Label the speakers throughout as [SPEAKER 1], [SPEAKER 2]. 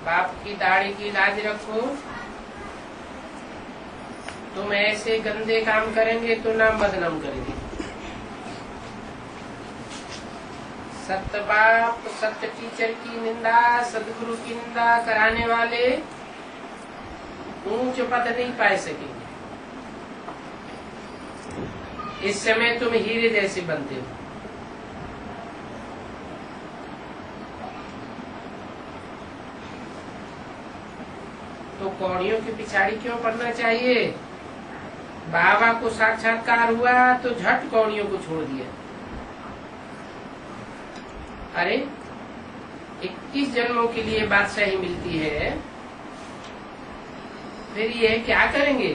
[SPEAKER 1] बाप की दाढ़ी की लाज रखो। तुम ऐसे गंदे काम करेंगे तो नाम बदनाम करेंगे। सत्य बाप सत्य टीचर की निंदा, सदगुरु की निंदा कराने वाले ऊंच पद नहीं पा सकेंगे। इस समय तुम हीरे जैसे बनते हो। तो कौड़ियों की पिछाड़ी क्यों पड़ना चाहिए? बाबा को साक्षात्कार हुआ तो झट कौड़ियों को छोड़ दिया। अरे 21 जन्मों के लिए बादशाही मिलती है, फिर ये क्या करेंगे?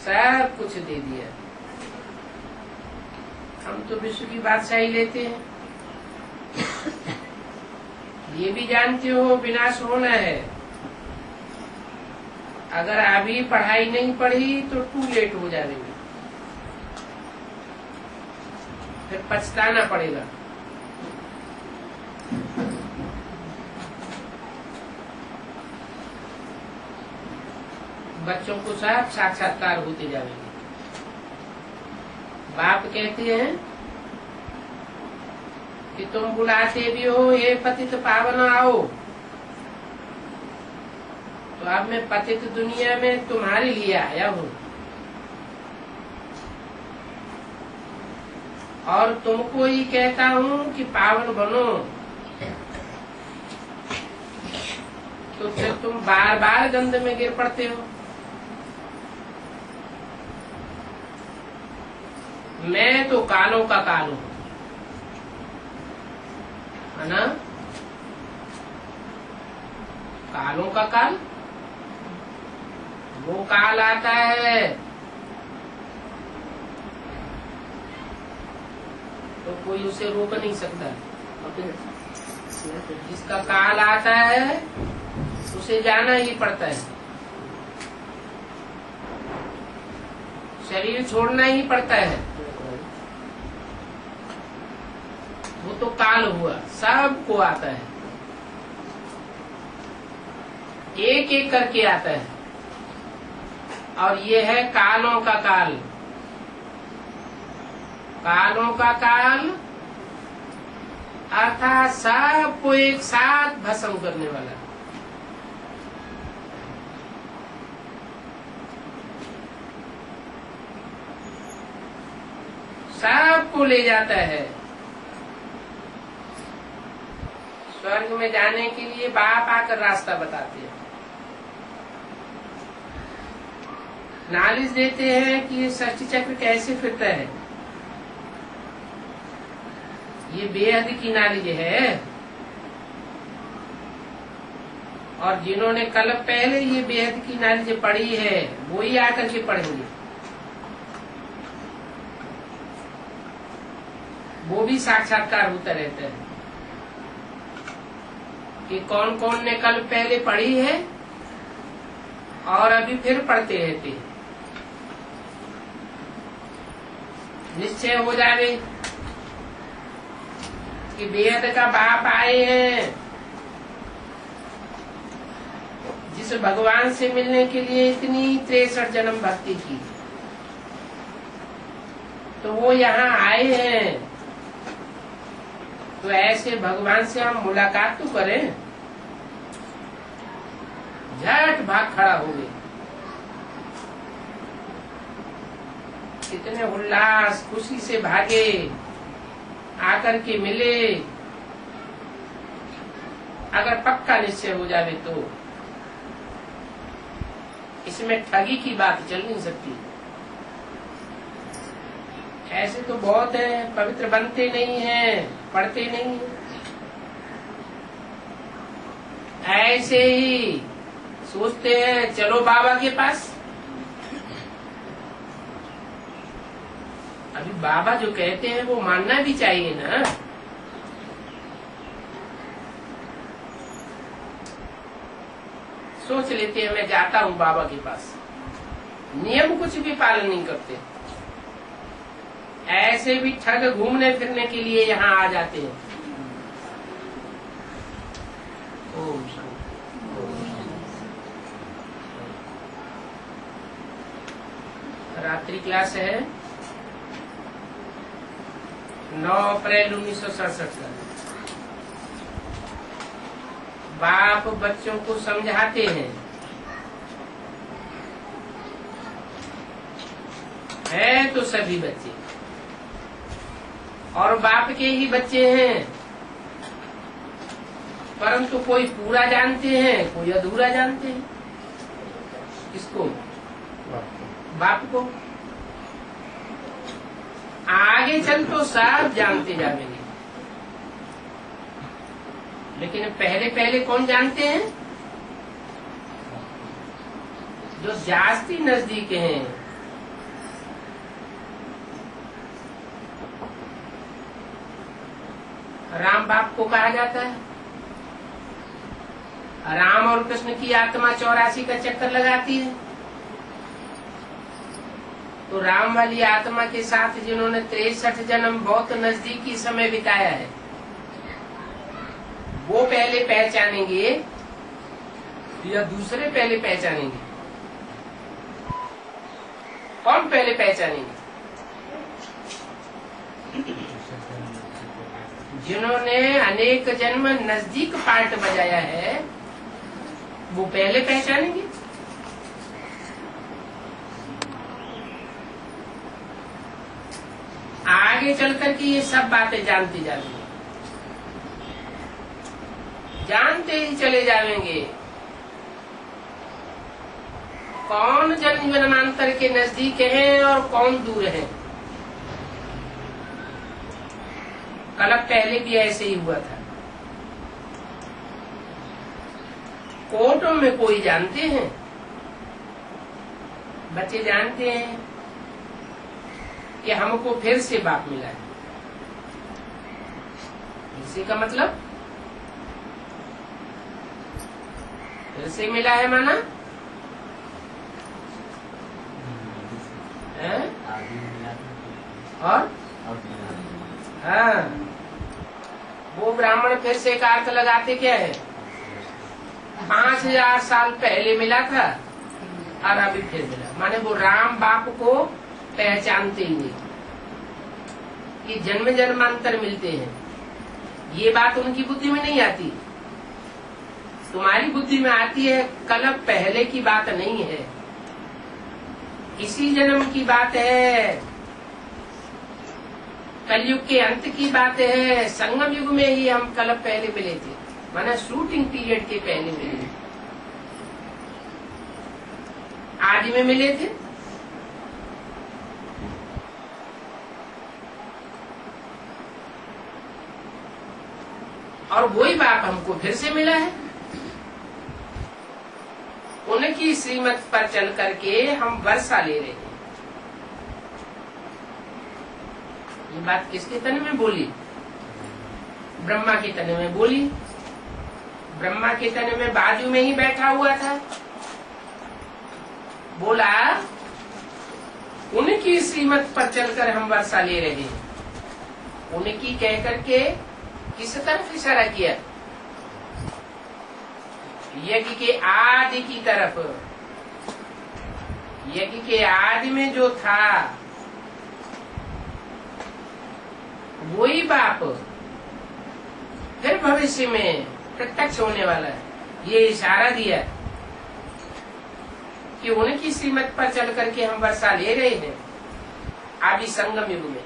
[SPEAKER 1] सब कुछ दे दिया। हम तो विश्व की बादशाही लेते हैं। ये भी जानते हो विनाश होना है। अगर अभी पढ़ाई नहीं पढ़ी तो टू लेट हो जाएंगे, फिर पछताना पड़ेगा। बच्चों को सब साक्षात्कार होते जाएंगे। बाप कहते हैं कि तुम बुलाते भी हो ये पतित पावन आओ, तो अब मैं पतित दुनिया में तुम्हारे लिए आया हूँ और तुमको ही कहता हूँ कि पावन बनो। तो फिर तुम बार बार गंद में गिर पड़ते हो। मैं तो कालों का काल हूँ, है ना? कालों का काल, वो काल आता है तो कोई उसे रोक नहीं सकता। जिसका काल आता है उसे जाना ही पड़ता है, शरीर छोड़ना ही पड़ता है। वो तो काल हुआ, सबको आता है, एक एक करके आता है। और ये है कालों का काल। कालों का काल अर्थात सबको एक साथ भस्म करने वाला। सबको ले जाता है। स्वर्ग में जाने के लिए बाप आकर रास्ता बताते हैं, नालिश देते हैं कि ये सृष्टि चक्र कैसे फिरता है। ये बेहद की नालिश है, और जिन्होंने कल पहले ये बेहद की नालिश पढ़ी है वो ही आकर के पढ़ेंगे। वो भी साक्षात्कार होता रहता है कि कौन कौन ने कल पहले पढ़ी है और अभी फिर पढ़ते रहते हैं। निश्चय हो जावे कि बेहद का बाप आए हैं, जिस भगवान से मिलने के लिए इतनी 63 जन्म भक्ति की, तो वो यहाँ आए हैं। तो ऐसे भगवान से हम मुलाकात तो करें। झट भाग खड़ा हो गए, कितने उल्लास खुशी से भागे, आकर के मिले। अगर पक्का निश्चय हो जावे तो इसमें ठगी की बात चल नहीं सकती। ऐसे तो बहुत है, पवित्र बनते नहीं हैं, पढ़ते नहीं। ऐसे ही सोचते हैं चलो बाबा के पास। अभी बाबा जो कहते हैं वो मानना भी चाहिए ना। सोच लेते हैं मैं जाता हूँ बाबा के पास, नियम कुछ भी पालन नहीं करते। ऐसे भी ठग घूमने फिरने के लिए यहाँ आ जाते हैं। रात्रि क्लास है 9 अप्रैल 1967 का। बाप बच्चों को समझाते हैं, है तो सभी बच्चे और बाप के ही बच्चे हैं, परंतु कोई पूरा जानते हैं, कोई अधूरा जानते हैं। किसको? बाप को। आगे चल तो सब जानते जाएंगे, लेकिन पहले पहले कौन जानते हैं? जो जास्ती नजदीक हैं। राम बाप को कहा जाता है। राम और कृष्ण की आत्मा 84 का चक्कर लगाती है, तो राम वाली आत्मा के साथ जिन्होंने 63 जन्म बहुत नजदीकी समय बिताया है, वो पहले पहचानेंगे या दूसरे पहले पहचानेंगे? कौन पहले पहचानेंगे? जिन्होंने अनेक जन्म नजदीक पार्ट बजाया है, वो पहले पहचानेंगे। आगे चलकर के ये सब बातें जानते जाएंगे, जानते ही चले जाएंगे कौन जन्म जन्मांतर के नजदीक है और कौन दूर है। कल पहले भी ऐसे ही हुआ था। कोर्टों में कोई जानते हैं, बच्चे जानते हैं कि हमको फिर से बाप मिला है। इसी का मतलब फिर से मिला है माना है? और हाँ, वो ब्राह्मण फिर से एक अर्थ लगाते क्या है? 5000 साल पहले मिला था और अभी फिर मिला, माने वो राम बाप को पहचानते ही नहीं कि जन्म जन्मांतर मिलते हैं। ये बात उनकी बुद्धि में नहीं आती, तुम्हारी बुद्धि में आती है। कल पहले की बात नहीं है, इसी जन्म की बात है, कलयुग के अंत की बात है। संगम युग में ही हम कल पहले मिले थे, माना शूटिंग पीरियड के पहले मिले, आदि में मिले थे। और वही बाप हमको फिर से मिला है। उनकी श्रीमत पर चल करके हम वर्षा ले रहे हैं। ये बात किसके तन में बोली? ब्रह्मा के तन में बोली। ब्रह्मा के तन में बाजू में ही बैठा हुआ था, बोला उनकी श्रीमत पर चलकर हम वर्षा ले रहे हैं। उनकी कह करके किस तरफ इशारा किया? यज्ञ के आदि की तरफ। यज्ञ के आदि में जो था वही बाप फिर भविष्य में प्रत्यक्ष होने वाला है। ये इशारा दिया कि उनकी श्रीमत पर चल करके हम वर्षा ले रहे हैं। आदि संगम युग में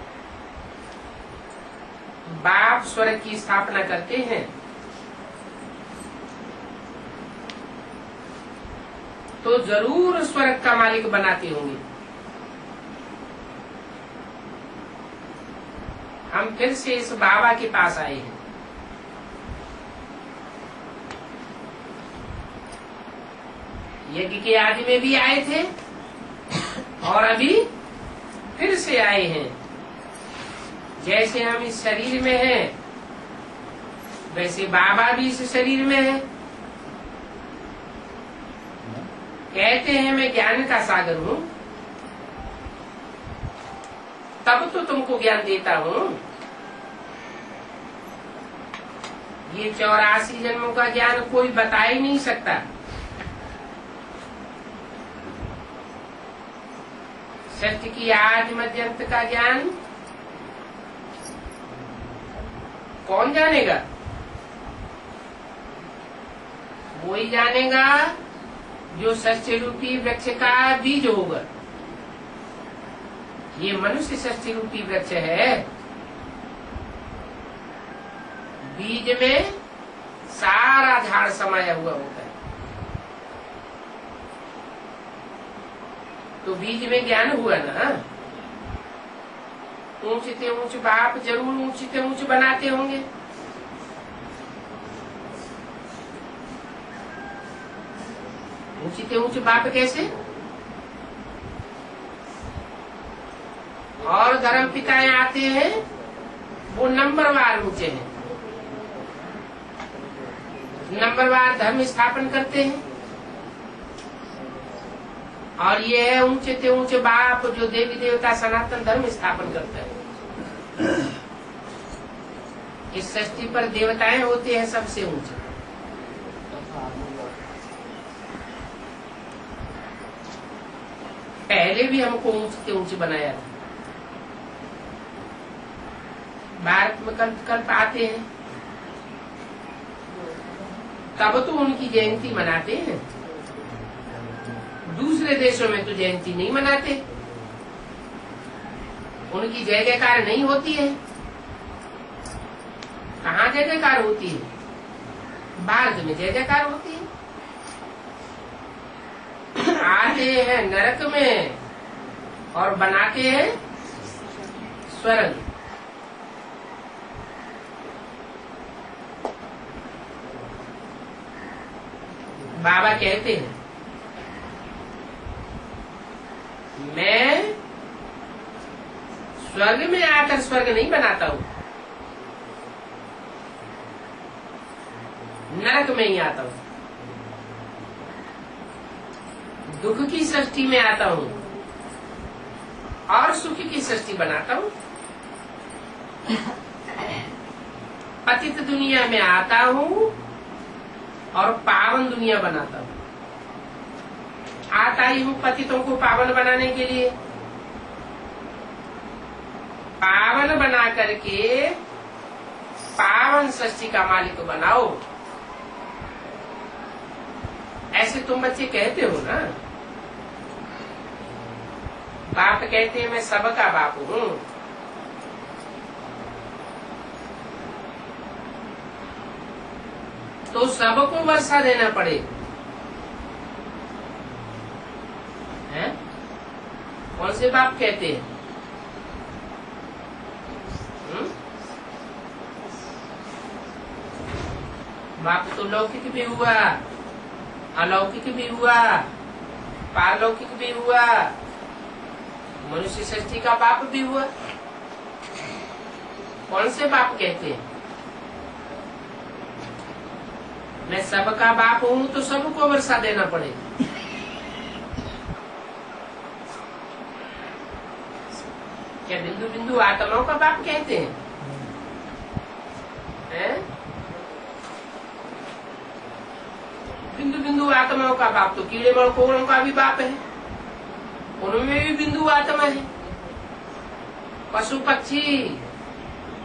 [SPEAKER 1] बाप स्वर्ग की स्थापना करते हैं, तो जरूर स्वर्ग का मालिक बनाते होंगे। हम फिर से इस बाबा के पास आए हैं। यज्ञ के आदि में भी आए थे और अभी फिर से आए हैं। जैसे हम इस शरीर में हैं, वैसे बाबा भी इस शरीर में है। कहते हैं मैं ज्ञान का सागर हूँ, तब तो तुमको ज्ञान देता हूँ। ये 84 जन्मों का ज्ञान कोई बता ही नहीं सकता। षष्ठी की आदि मध्य अंत का ज्ञान कौन जानेगा? वही जानेगा जो षष्ठी रूपी वृक्ष का बीज होगा। ये मनुष्य षष्ठी रूपी वृक्ष है। बीज में सारा झाड़ समाया हुआ होता है। तो बीज में ज्ञान हुआ ना। ऊंचते ऊंच बाप जरूर ऊंचते ऊंच बनाते होंगे। ऊंचते ऊंच बाप कैसे? और धर्म पिताएं आते हैं, वो नंबरवार ऊंचे हैं, नंबरवार धर्म स्थापन करते हैं। और ये है ऊंचे ऊंचे बाप जो देवी देवता सनातन धर्म स्थापन करता है। इस सृष्टि पर देवताएं होते हैं सबसे ऊंचे। पहले भी हमको ऊंचे ऊंचे बनाया था। भारत में कल्प कल्प आते हैं, तब तो उनकी जयंती मनाते हैं। दूसरे देशों में तो जयंती नहीं मनाते, उनकी जय जयकार नहीं होती है। कहाँ जय जयकार होती है? भारत में जय जयकार होती है। आते हैं नरक में और बनाते हैं स्वर्ग। बाबा कहते हैं मैं स्वर्ग में आकर स्वर्ग नहीं बनाता हूँ, नरक में ही आता हूँ। दुख की सृष्टि में आता हूँ और सुख की सृष्टि बनाता हूँ। पतित दुनिया में आता हूँ और पावन दुनिया बनाता हूँ। आता ही हूँ पतितों को पावन बनाने के लिए। पावन बना करके पावन सृष्टि का मालिक बनाओ। ऐसे तुम बच्चे कहते हो ना। बाप कहते हैं मैं सबका बाप हूँ। तो सबको वर्षा देना पड़े, हैं? कौन से बाप कहते हैं? बाप तो लौकिक भी हुआ, अलौकिक भी हुआ, पारलौकिक भी हुआ, मनुष्य सृष्टि का बाप भी हुआ। कौन से बाप कहते हैं? मैं सबका बाप हूँ तो सबको वर्षा देना पड़ेगा। क्या बिंदु बिंदु आत्माओं का बाप कहते हैं? बिंदु बिंदु आत्माओं का बाप तो कीड़े मकोड़ों का भी बाप है, उनमें भी बिंदु आत्मा है। पशु पक्षी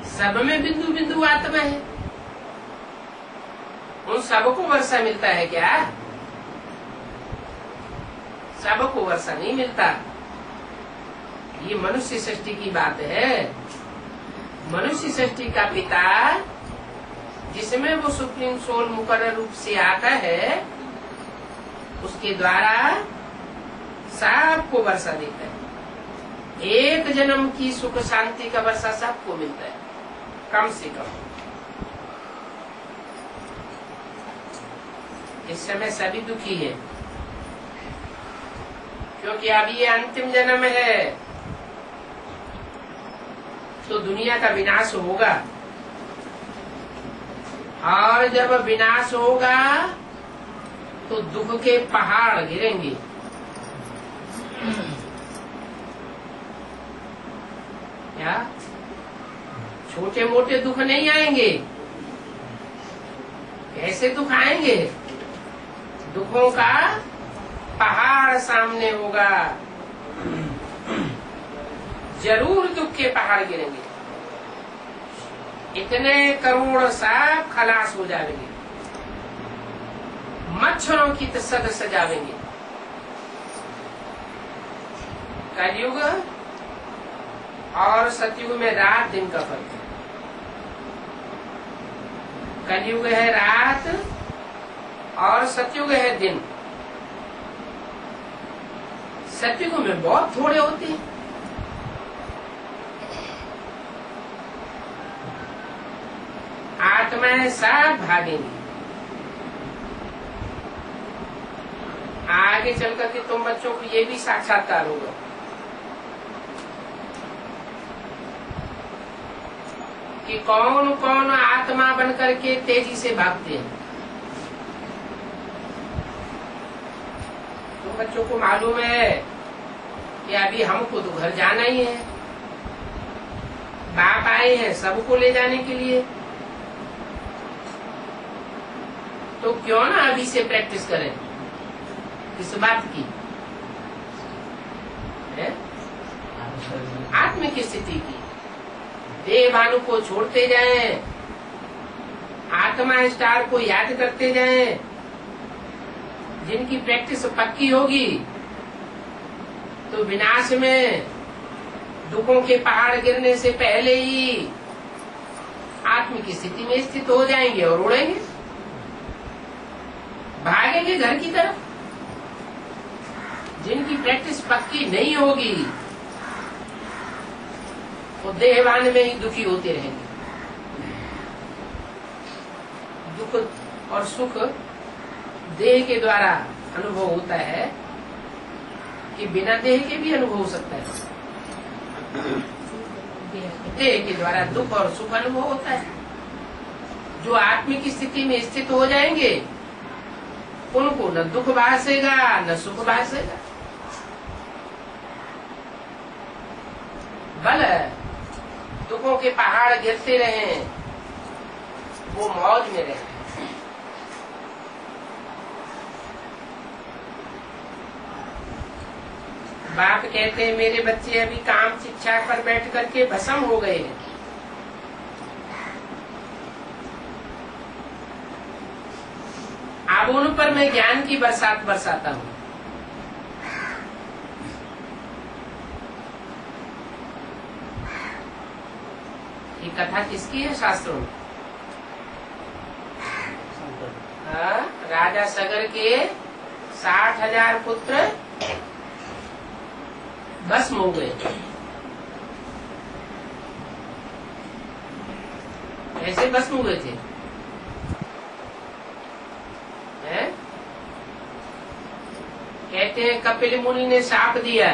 [SPEAKER 1] सब में बिंदु बिंदु आत्मा है। उन सबको वर्षा मिलता है क्या? सबको वर्षा नहीं मिलता। ये मनुष्य सृष्टि की बात है। मनुष्य सृष्टि का पिता जिसमें वो सुप्रीम सोल मुकर्रर रूप से आता है, उसके द्वारा सबको वर्षा देता है। एक जन्म की सुख शांति का वर्षा सबको मिलता है, कम से कम। इस समय सभी दुखी है, क्योंकि अब ये अंतिम जन्म है तो दुनिया का विनाश होगा। और जब विनाश होगा तो दुख के पहाड़ गिरेंगे। क्या छोटे मोटे दुख नहीं आएंगे? कैसे दुख आएंगे? दुखों का पहाड़ सामने होगा। जरूर दुख के पहाड़ गिरेंगे, इतने करोड़ सब खलास हो जाएंगे, मच्छरों की सद सजावेंगे। कलयुग और सतयुग में रात दिन का फर्क है। कलयुग है रात और सतयुग है दिन। सतयुग में बहुत थोड़े होते हैं, आत्माएं सब भागेंगी। आगे चल करके तुम बच्चों को ये भी साक्षात्कार होगा कि कौन कौन आत्मा बन करके तेजी से भागते हैं। तुम बच्चों को मालूम है कि अभी हमको तो घर जाना ही है, बाप आए हैं सबको ले जाने के लिए, तो क्यों ना अभी से प्रैक्टिस करें इस बात की है? आत्म की स्थिति की, देह भानु को छोड़ते जाएं, आत्मा स्टार को याद करते जाएं। जिनकी प्रैक्टिस पक्की होगी तो विनाश में दुखों के पहाड़ गिरने से पहले ही आत्म की स्थिति में स्थित हो जाएंगे और उड़ेंगे, भागेंगे घर की तरफ। जिनकी प्रैक्टिस पक्की नहीं होगी वो देहवान में ही दुखी होते रहेंगे। दुख और सुख देह के द्वारा अनुभव होता है कि बिना देह के भी अनुभव हो सकता है। देह के द्वारा दुख और सुख अनुभव होता है। जो आत्मिक स्थिति में स्थित हो जाएंगे उनको न दुख भासेगा न सुख भासेगा। बल दुखों के पहाड़ गिरते रहे, वो मौज में रहे। बाप कहते हैं मेरे बच्चे अभी काम शिक्षा पर बैठ करके भस्म हो गए हैं। अब उन पर मैं ज्ञान की बरसात बरसाता हूँ। ये कथा किसकी है शास्त्रों में? राजा सगर के 60,000 पुत्र भस्म हो गए। ऐसे भस्म हुए थे। कहते हैं कपिल मुनि ने शाप दिया,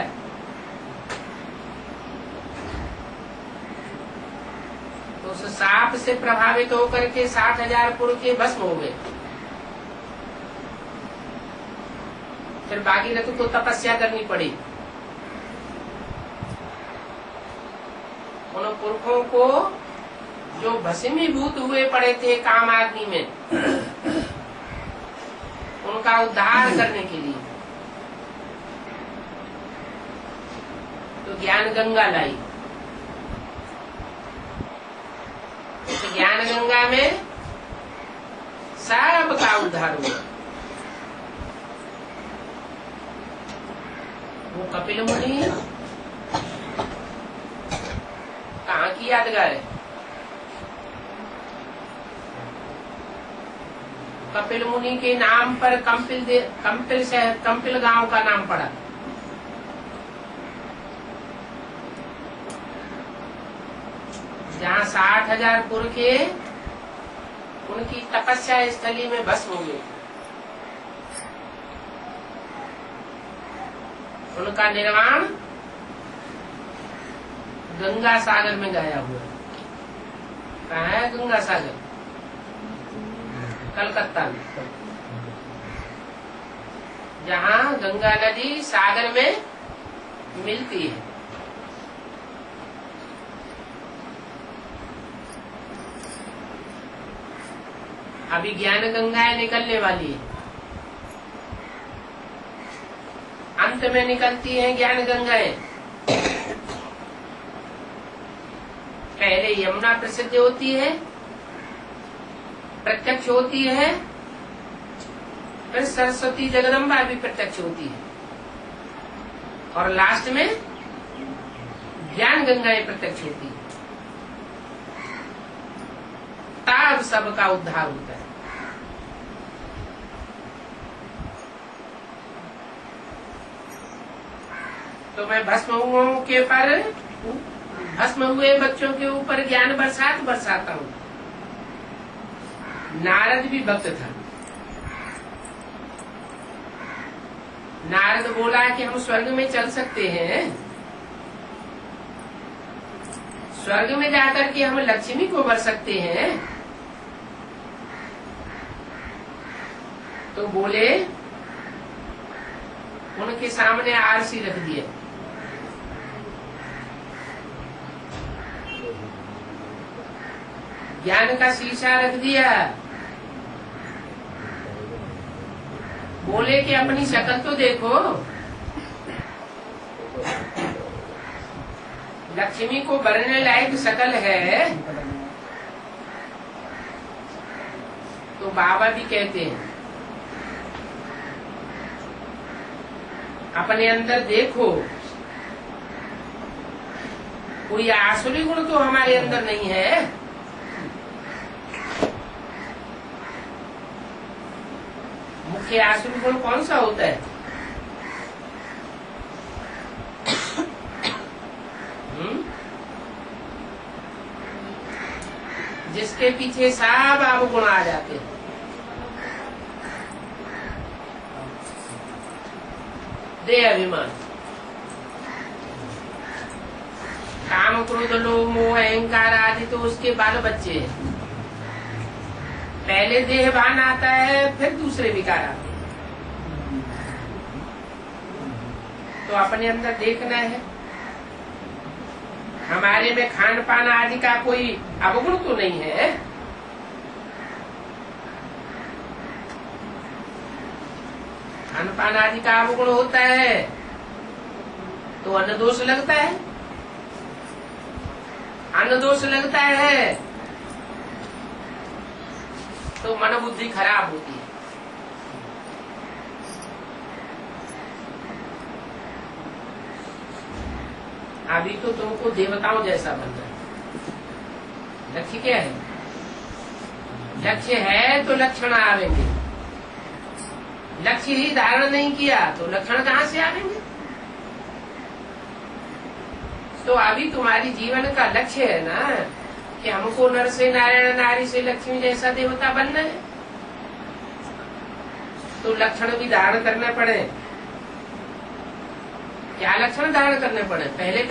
[SPEAKER 1] तो उस शाप से प्रभावित होकर के 60,000 पुरुष के भस्म हो गए। फिर भागीरथ को तपस्या करनी पड़ी। उन पुरखों को जो भस्मीभूत हुए पड़े थे काम आदमी में, उनका उद्धार करने के लिए तो ज्ञान गंगा लाई। तो ज्ञान गंगा में सब का उद्धार हुआ। वो कपिल मुनि कहाँ की यादगार है? कपिल मुनि के नाम पर कंपिल गांव का नाम पड़ा। जहाँ 60,000 पुरखे उनकी तपस्या स्थली में भस्म हो गए। उनका निर्वाण गंगा सागर में गया हुआ। कहाँ है गंगा सागर? कलकत्ता में, जहाँ गंगा नदी सागर में मिलती है। अभी ज्ञान गंगाएं निकलने वाली है। अंत में निकलती हैं ज्ञान गंगाएं। पहले यमुना प्रसिद्ध होती है, प्रत्यक्ष होती है, फिर सरस्वती जगदम्बा भी प्रत्यक्ष होती है, और लास्ट में ज्ञान गंगाएं प्रत्यक्ष होती है। तब सबका उद्धार होता है। तो मैं भस्म हुए बच्चों के ऊपर ज्ञान बरसाता हूँ। नारद भी भक्त था। नारद बोला कि हम स्वर्ग में चल सकते हैं, स्वर्ग में जाकर के हम लक्ष्मी को वर सकते हैं। तो बोले, उनके सामने आरसी रख दिया। ज्ञान का शीशा रख दिया। बोले कि अपनी शक्ल तो देखो, लक्ष्मी को भरने लायक शक्ल है। तो बाबा भी कहते हैं, अपने अंदर देखो, कोई आसुरी गुण तो हमारे अंदर नहीं है। मुख्य आसुरी गुण कौन सा होता है? जिसके पीछे सब अवगुण आ जाते हैं। देह अभिमान, काम, क्रोध, लोभ, मोह, अहंकार आदि तो उसके बाल बच्चे हैं। पहले देह भान आता है, फिर दूसरे विकार आते हैं। तो अपने अंदर देखना है, हमारे में खान पान आदि का कोई अवगुण तो नहीं है। खान पान आदि का अवगुण होता है तो अन्न दोष लगता है। अन्न दोष लगता है तो मन बुद्धि खराब होती है। अभी तो तुमको देवताओं जैसा बनना है। लक्ष्य क्या है? लक्ष्य है तो लक्षण आवेंगे। लक्ष्य ही धारण नहीं किया तो लक्षण कहाँ से आवेंगे? तो अभी तुम्हारी जीवन का लक्ष्य है ना कि हमको नर से नारायण, नारी से लक्ष्मी जैसा देवता बनना है। तो लक्षण भी धारण करना पड़े। क्या लक्षण धारण करने पड़े? पहले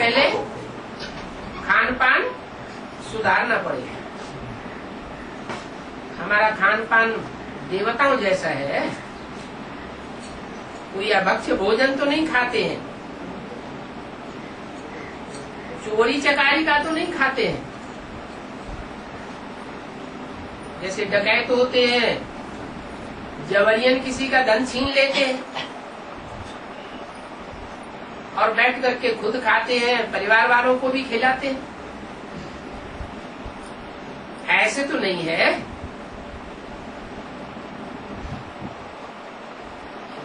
[SPEAKER 1] खान पान सुधारना पड़ेगा। हमारा खान पान देवताओं जैसा है। कोई अभक्ष भोजन तो नहीं खाते हैं, चोरी चकारी का तो नहीं खाते हैं। जैसे डकैत होते हैं, जबरियन किसी का धन छीन लेते हैं और बैठ करके खुद खाते हैं, परिवार वालों को भी खिलाते हैं। ऐसे तो नहीं है।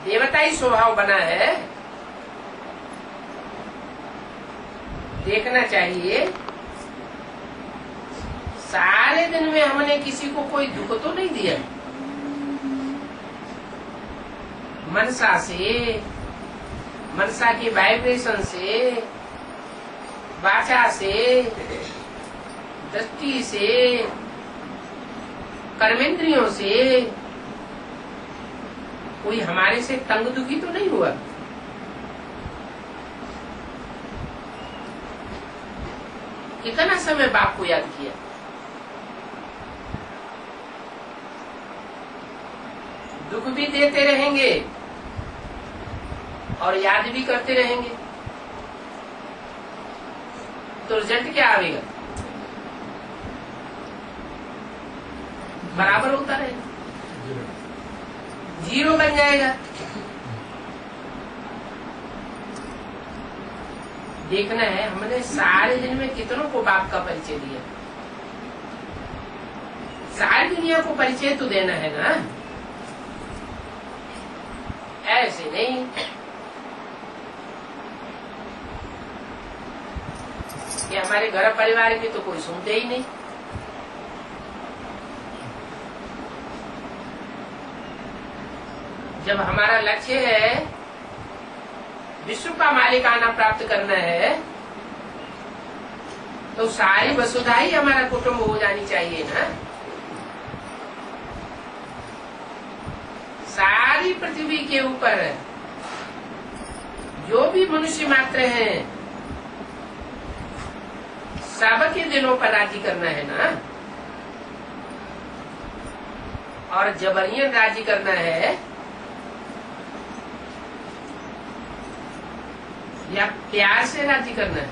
[SPEAKER 1] देवताई स्वभाव बना है। देखना चाहिए सारे दिन में हमने किसी को कोई दुख तो नहीं दिया। मनसा से, मनसा की वाइब्रेशन से, वाचा से, दृष्टि से, कर्मेंद्रियों से कोई हमारे से तंग दुखी तो नहीं हुआ। कितना समय बाप को याद किया। दुख भी देते रहेंगे और याद भी करते रहेंगे तो रिजल्ट क्या आएगा? बराबर होता रहेगा, जीरो बन जाएगा। देखना है हमने सारे दिन में कितनों को बाप का परिचय दिया। सारी दुनिया को परिचय तो देना है ना, ऐसे नहीं कि हमारे घर परिवार की तो कोई सुनते ही नहीं। जब हमारा लक्ष्य है विश्व का मालिकाना प्राप्त करना है तो सारी वसुधा ही हमारा कुटुंब हो जानी चाहिए ना। सारी पृथ्वी के ऊपर जो भी मनुष्य मात्र हैं सबके दिलों पर राजी करना है ना, और जबरियन राजी करना है या प्यार से राजी करना है।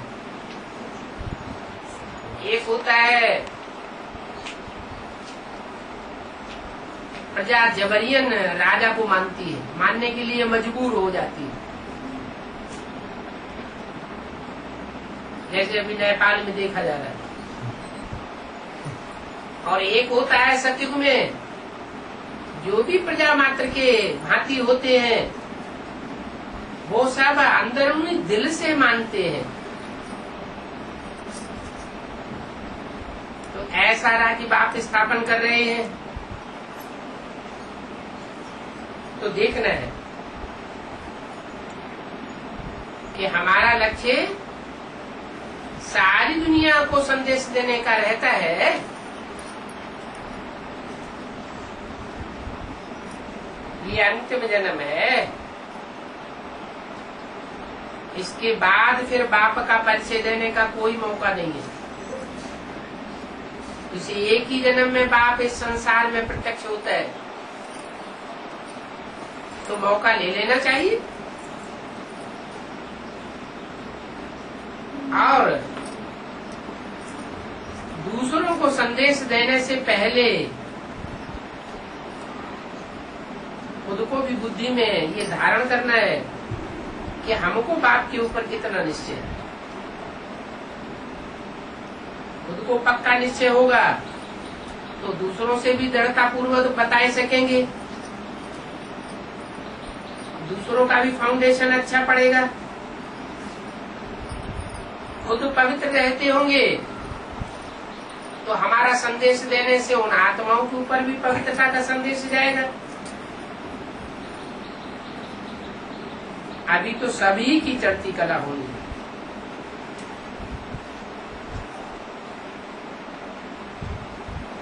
[SPEAKER 1] एक होता है प्रजा जबरियन राजा को मानती है, मानने के लिए मजबूर हो जाती है। जैसे अभी नेपाल में देखा जा रहा है। और एक होता है सतयुग में जो भी प्रजा मात्र के भांति होते हैं वो सब अंदरूनी दिल से मानते हैं। तो ऐसा राज्य बाप स्थापन कर रहे हैं तो देखना है कि हमारा लक्ष्य सारी दुनिया को संदेश देने का रहता है। ये अंतिम जन्म है, इसके बाद फिर बाप का परिचय देने का कोई मौका नहीं है। इसे एक ही जन्म में बाप इस संसार में प्रत्यक्ष होता है तो मौका ले लेना चाहिए। और दूसरों को संदेश देने से पहले खुद को भी बुद्धि में ये धारण करना है कि हमको बाप के ऊपर कितना निश्चय है। खुद को पक्का निश्चय होगा तो दूसरों से भी दृढ़ता पूर्वक बता सकेंगे, दूसरों का भी फाउंडेशन अच्छा पड़ेगा। खुद पवित्र रहते होंगे तो हमारा संदेश देने से उन आत्माओं के ऊपर भी पवित्रता का संदेश जाएगा। अभी तो सभी की चढ़ती कला होनी है।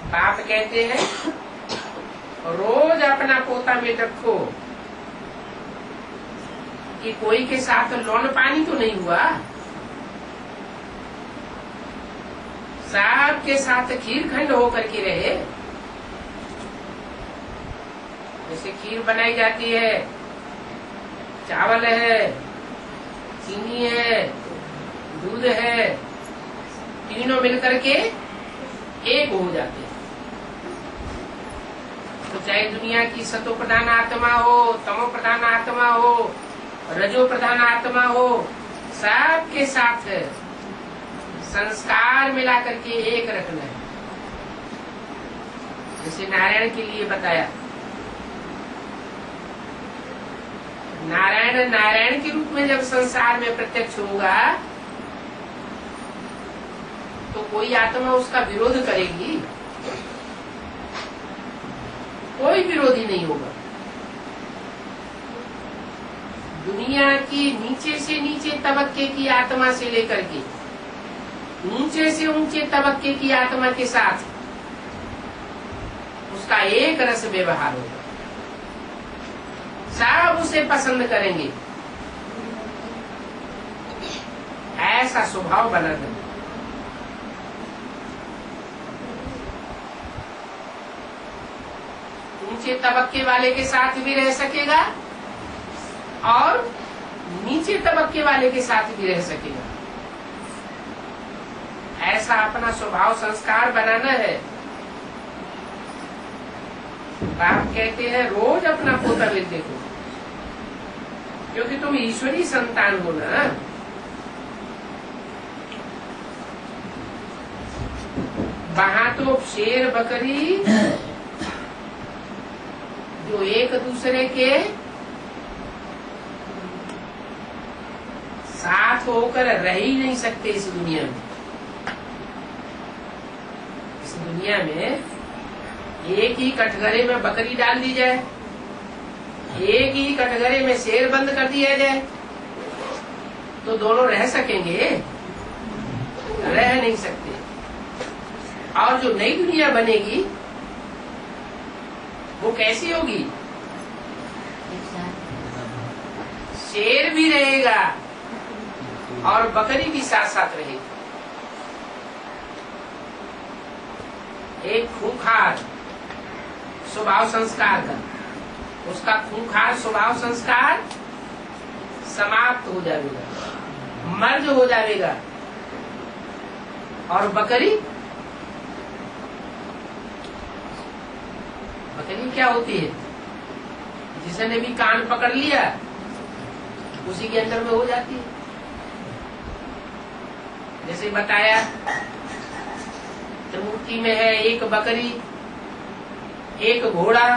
[SPEAKER 1] बाप कहते हैं रोज अपना पोता में रखो कि कोई के साथ लौन पानी तो नहीं हुआ, सब के साथ खीर खंड होकर के रहे। जैसे खीर बनाई जाती है, चावल है, चीनी है, दूध है, तीनों मिलकर के एक हो जाते हैं। तो चाहे दुनिया की सतो प्रधान आत्मा हो, तमो प्रधान आत्मा हो, रजो प्रधान आत्मा हो, सब के साथ संस्कार मिला करके एक रखना है। जैसे नारायण के लिए बताया, नारायण नारायण के रूप में जब संसार में प्रत्यक्ष होगा तो कोई आत्मा उसका विरोध करेगी? कोई विरोधी नहीं होगा। दुनिया की नीचे से नीचे तबक्के की आत्मा से लेकर के ऊंचे से ऊंचे तबक्के की आत्मा के साथ उसका एक रस व्यवहार होगा। सब उसे पसंद करेंगे। ऐसा स्वभाव बना देना। ऊंचे तबक्के वाले के साथ भी रह सकेगा और नीचे तबक्के वाले के साथ भी रह सकेगा। ऐसा अपना स्वभाव संस्कार बनाना है। बाप कहते हैं रोज अपना पोता में देखो, क्योंकि तुम ईश्वरी संतान हो ना। वहां तो शेर बकरी जो एक दूसरे के साथ होकर रह ही नहीं सकते इस दुनिया में। इस दुनिया में एक ही कटघरे में बकरी डाल दी जाए, एक ही कटघरे में शेर बंद कर दिया जाए, तो दोनों रह सकेंगे? रह नहीं सकते। और जो नई दुनिया बनेगी वो कैसी होगी? शेर भी रहेगा और बकरी भी साथ साथ रहेगी। एक खूंखार स्वभाव संस्कार का, उसका खूंखार स्वभाव संस्कार समाप्त हो जाएगा, मर्ज हो जाएगा। और बकरी क्या होती है? जिसने भी कान पकड़ लिया उसी के अंदर में हो जाती है। जैसे बताया त्रिमूर्ति में है एक बकरी, एक घोड़ा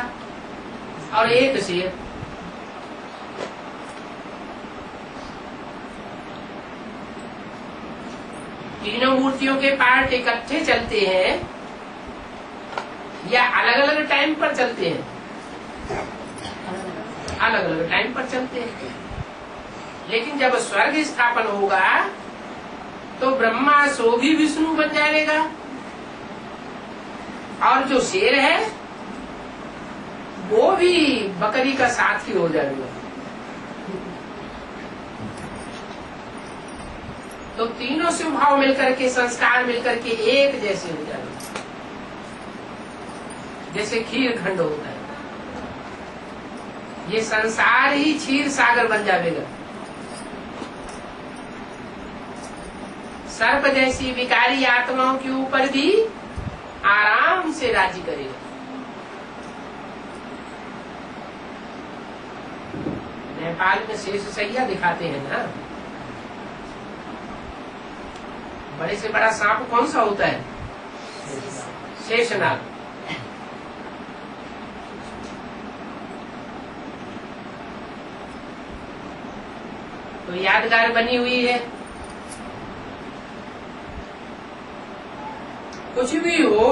[SPEAKER 1] और एक शेर। तीनों मूर्तियों के पार्ट इकट्ठे चलते हैं या अलग अलग टाइम पर चलते हैं? अलग अलग टाइम पर चलते हैं। लेकिन जब स्वर्ग स्थापन होगा तो ब्रह्मा सो भी विष्णु बन जाएगा और जो शेर है वो भी बकरी का साथी हो जाएगा। तो तीनों स्वभाव मिलकर के, संस्कार मिलकर के एक जैसे हो जाएंगे। जैसे खीर खंड होता है, ये संसार ही क्षीर सागर बन जाएगा। सर्प जैसी विकारी आत्माओं के ऊपर भी आराम से राज्य करेगा। नेपाल में शेष सैया दिखाते हैं ना, बड़े से बड़ा सांप कौन सा होता है? शेषनाग। तो यादगार बनी हुई है। कुछ भी हो,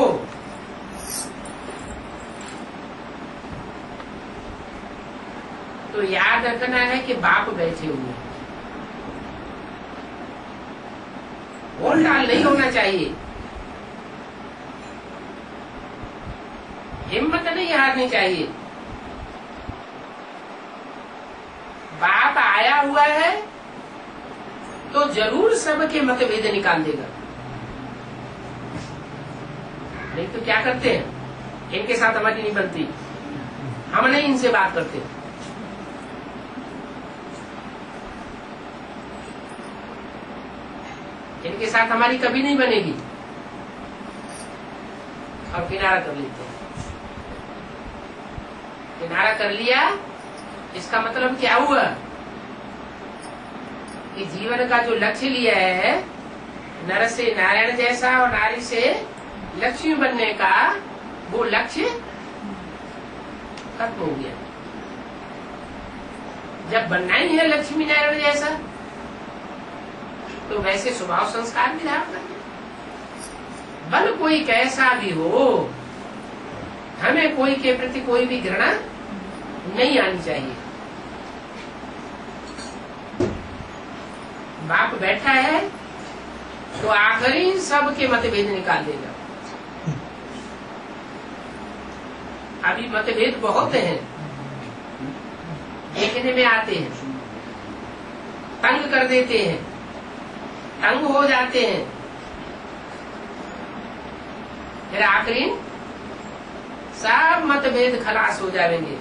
[SPEAKER 1] तो याद रखना है कि बाप बैठे हुए हैं। बोल डाल नहीं होना चाहिए, हिम्मत नहीं हारनी चाहिए। बाप आया हुआ है तो जरूर सबके मतभेद निकाल देगा। नहीं तो क्या करते हैं, इनके साथ हमारी नहीं बनती, हम नहीं इनसे बात करते। इनके साथ हमारी कभी नहीं बनेगी और किनारा कर लेते हैं। किनारा कर लिया, इसका मतलब क्या हुआ कि जीवन का जो लक्ष्य लिया है, नर से नारायण जैसा और नारी से लक्ष्मी बनने का, वो लक्ष्य खत्म हो गया। जब बनना ही है लक्ष्मी नारायण जैसा, तो वैसे स्वभाव संस्कार भी धारण करना। बल कोई कैसा भी हो, हमें कोई के प्रति कोई भी घृणा नहीं आनी चाहिए। बाप बैठा है तो आखिर ही सबके मतभेद निकाल देगा। अभी मतभेद बहुत हैं, देखने में आते हैं, तंग कर देते हैं, तंग हो जाते हैं, फिर आखिरी सब मतभेद खलास हो जाएंगे।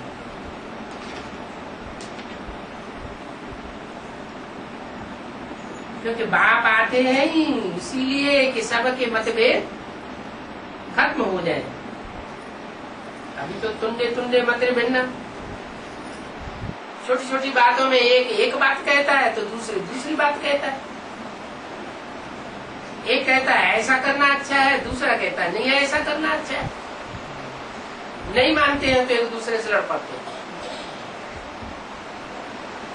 [SPEAKER 1] क्योंकि बाप आते हैं ही इसीलिए कि सबके मतभेद खत्म हो जाए। अभी तो तुंडे मत भिन्न, छोटी छोटी बातों में एक बात कहता है तो दूसरी बात कहता है। एक कहता है ऐसा करना अच्छा है, दूसरा कहता है नहीं ऐसा करना अच्छा है। नहीं मानते हैं तो एक दूसरे से लड़ पड़ते हैं,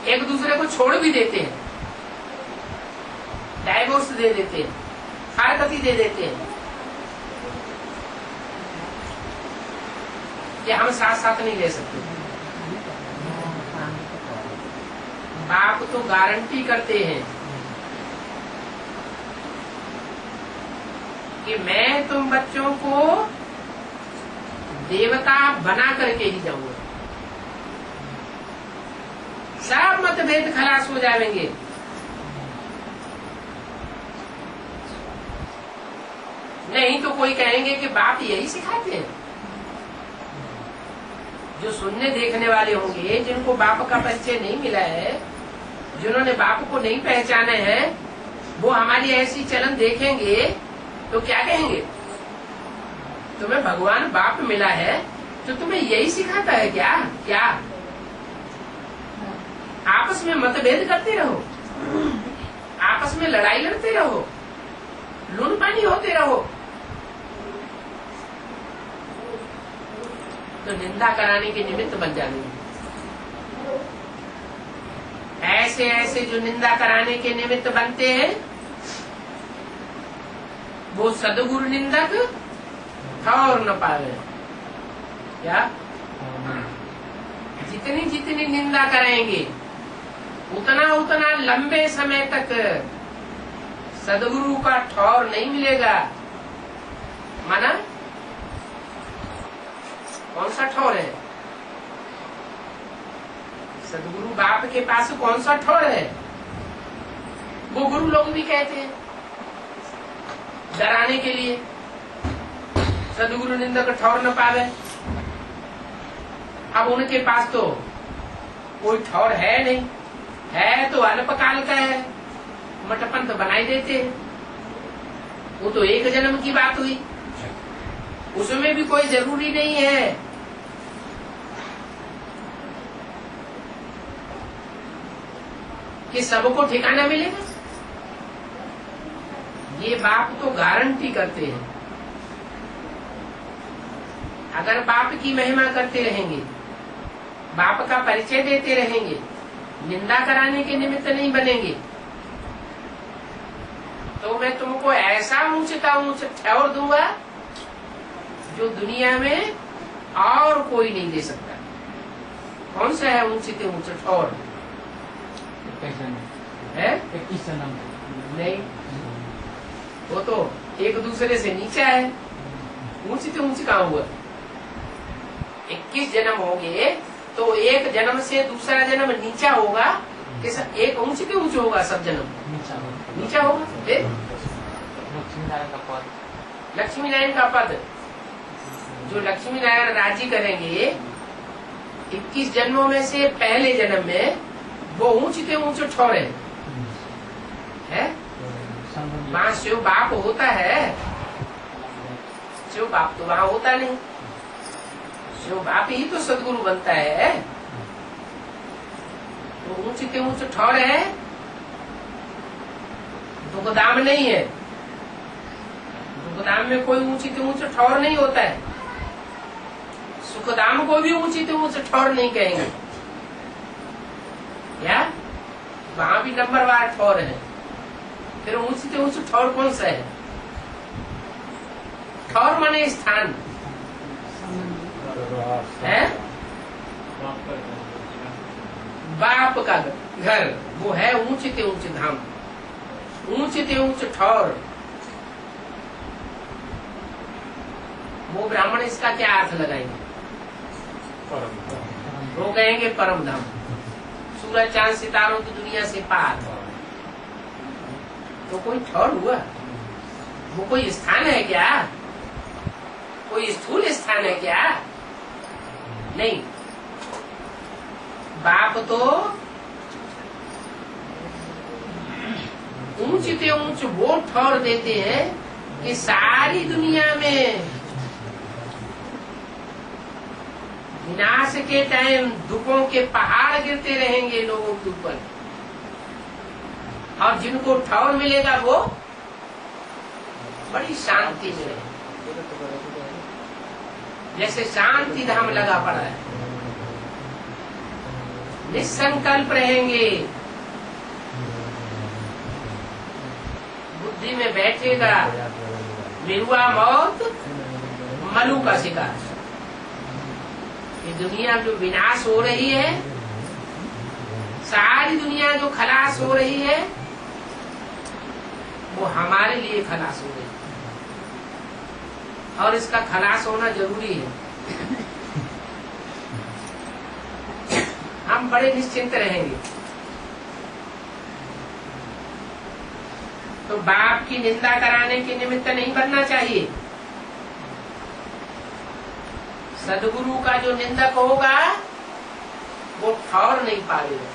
[SPEAKER 1] एक दूसरे को छोड़ भी देते हैं, डाइवोर्स दे देते हैं, फारकती दे देते हैं कि हम साथ साथ नहीं रह सकते। बाप तो गारंटी करते हैं कि मैं तुम बच्चों को देवता बना करके ही जाऊंगा। सब मतभेद खलास हो जाएंगे। नहीं तो कोई कहेंगे कि बाप यही सिखाते हैं। जो सुनने देखने वाले होंगे, जिनको बाप का परिचय नहीं मिला है, जिन्होंने बाप को नहीं पहचाने हैं, वो हमारी ऐसी चलन देखेंगे तो क्या कहेंगे? तुम्हें भगवान बाप मिला है तो तुम्हें यही सिखाता है क्या? क्या आपस में मतभेद करते रहो, आपस में लड़ाई लड़ते रहो, लून पानी होते रहो, तो निंदा कराने के निमित्त बन जाएंगे। ऐसे ऐसे जो निंदा कराने के निमित्त बनते हैं, वो सदगुरु निंदक ठौर न पावे। क्या? जितनी जितनी निंदा करेंगे उतना उतना लंबे समय तक सदगुरु का ठौर नहीं मिलेगा। माना कौन सा ठौर है? सदगुरु बाप के पास कौन सा ठौर है? वो गुरु लोग भी कहते हैं डराने के लिए, सदगुरु निंदक ठौर न पावे। अब उनके पास तो कोई ठौर है नहीं, है तो अल्पकाल का है, मटपंथ बनाई देते हैं। वो तो एक जन्म की बात हुई, उसमें भी कोई जरूरी नहीं है कि सबको ठिकाना मिलेगा। ये बाप तो गारंटी करते हैं। अगर बाप की महिमा करते रहेंगे, बाप का परिचय देते रहेंगे, निंदा कराने के निमित्त नहीं बनेंगे, तो मैं तुमको ऐसा ऊंचता ऊंच ठौर दूंगा जो दुनिया में और कोई नहीं दे सकता। कौन सा है ऊंचते ऊंच ठौर? है नहीं, वो तो एक दूसरे से नीचा है। ऊंचते ऊंच कहाँ हुआ? 21 जन्म होंगे तो एक जन्म से दूसरा जन्म नीचा होगा कि एक ऊंचते ऊंच होगा? सब जन्म नीचा होगा। लक्ष्मी नारायण का पद जो लक्ष्मी नारायण राजी करेंगे 21 जन्मों में से पहले जन्म में वो ऊंचते ऊंच ठौर है। वहाँ शिव बाप होता है? शिव बाप तो वहाँ होता नहीं। शिव बाप ही तो सदगुरु बनता है। तो ऊंचते ऊंच ठौर है, दुखधाम नहीं है। दुखधाम में कोई ऊंचते ऊंच ठौर नहीं होता है। सुखधाम को भी ऊंचते ऊंच ठौर नहीं कहेंगे। क्या? वहाँ भी नंबरवार ठौर है। फिर ऊंचते ऊंच ठौर कौन सा है? ठौर माने स्थान है। बाप का घर वो है ऊंचते ऊंच धाम, ऊंचते ऊंच ठौर। वो ब्राह्मण इसका क्या अर्थ लगाएंगे? वो कहेंगे परम धाम, सूरज चांद सितारों की दुनिया से पार। तो कोई ठौर हुआ? वो कोई स्थान है क्या? कोई स्थूल स्थान है क्या? नहीं। बाप तो ऊंचते ऊंच वो ठौर देते हैं कि सारी दुनिया में विनाश के टाइम दुखों के पहाड़ गिरते रहेंगे लोगों के ऊपर, और जिनको ठौर मिलेगा वो बड़ी शांति में रहे, जैसे शांति धाम लगा पड़ा है। निसंकल्प रहेंगे, बुद्धि में बैठेगा निरुआ मौत मलू का शिकार। ये दुनिया जो विनाश हो रही है, सारी दुनिया जो खलास हो रही है, वो हमारे लिए खलास हो रही है, और इसका खलास होना जरूरी है। हम बड़े निश्चिंत रहेंगे। तो बाप की निंदा कराने के निमित्त नहीं बनना चाहिए। सदगुरु का जो निंदक होगा वो ठौर नहीं पाएगा।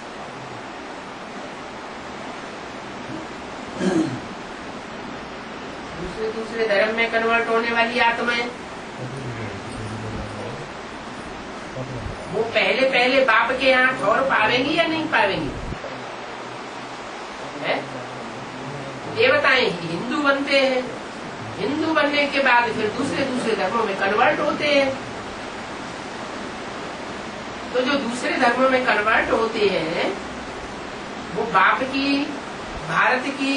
[SPEAKER 1] दूसरे धर्म में कन्वर्ट होने वाली आत्माएं वो पहले बाप के यहाँ ठौर पावेंगी या नहीं पावेंगी? देवताएं हिंदू बनते हैं, हिंदू बनने के बाद फिर दूसरे धर्मों में कन्वर्ट होते हैं। तो जो दूसरे धर्मों में कन्वर्ट होते हैं वो बाप की, भारत की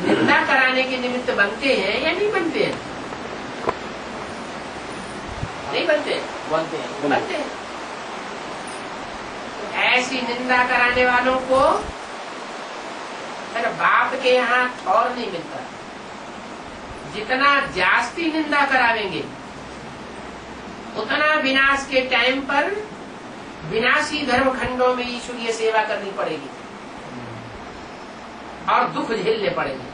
[SPEAKER 1] निंदा कराने के निमित्त बनते हैं या नहीं बनते हैं? नहीं बनते, बनते हैं। ऐसी निंदा कराने वालों को फिर बाप के यहाँ ठौर नहीं मिलता। जितना जास्ती निंदा करावेंगे उतना विनाश के टाइम पर विनाशी धर्म खंडों में ईश्वरीय सेवा करनी पड़ेगी और दुख झेलने पड़ेंगे।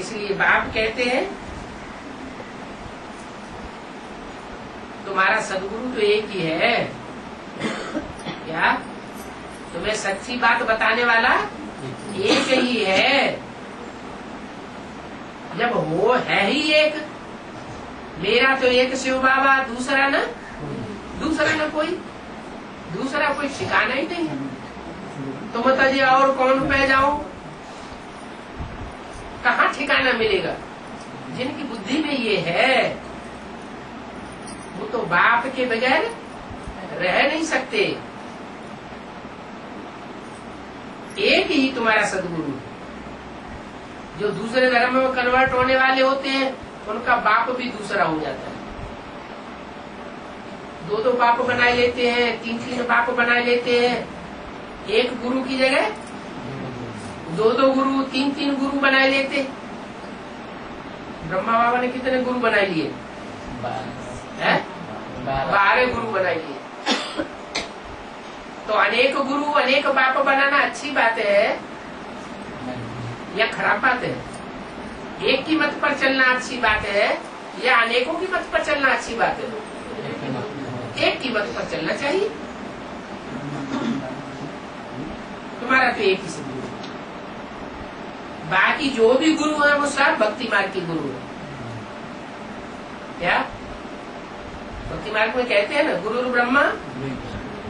[SPEAKER 1] इसलिए बाप कहते हैं तुम्हारा सदगुरु तो एक ही है। क्या तुम्हें सच्ची बात बताने वाला एक ही है? जब वो है ही एक, मेरा तो एक शिव बाबा, दूसरा न कोई ठिकाना ही नहीं है। तो बताइए और कौन पे जाओ? कहाँ ठिकाना मिलेगा? जिनकी बुद्धि में ये है वो तो बाप के बगैर रह नहीं सकते। एक ही तुम्हारा सदगुरु। जो दूसरे धर्म में कन्वर्ट होने वाले होते हैं उनका बाप भी दूसरा हो जाता है। दो बाप बना लेते हैं, तीन बाप बना लेते हैं। एक गुरु की जगह दो गुरु, तीन गुरु बना लेते। ब्रह्मा बाबा ने कितने गुरु बना लिए? 12 गुरु बना लिए। तो अनेक गुरु अनेक बाप बनाना अच्छी बात है या खराब बात है? एक की मत पर चलना अच्छी बात है या अनेकों की मत पर चलना अच्छी बात है? एक की मत पर चलना चाहिए। तुम्हारा तो एक ही से गुरु, बाकी जो भी गुरु है वो सब भक्ति मार्ग के गुरु है। क्या भक्ति मार्ग में कहते हैं ना, गुरु ब्रह्मा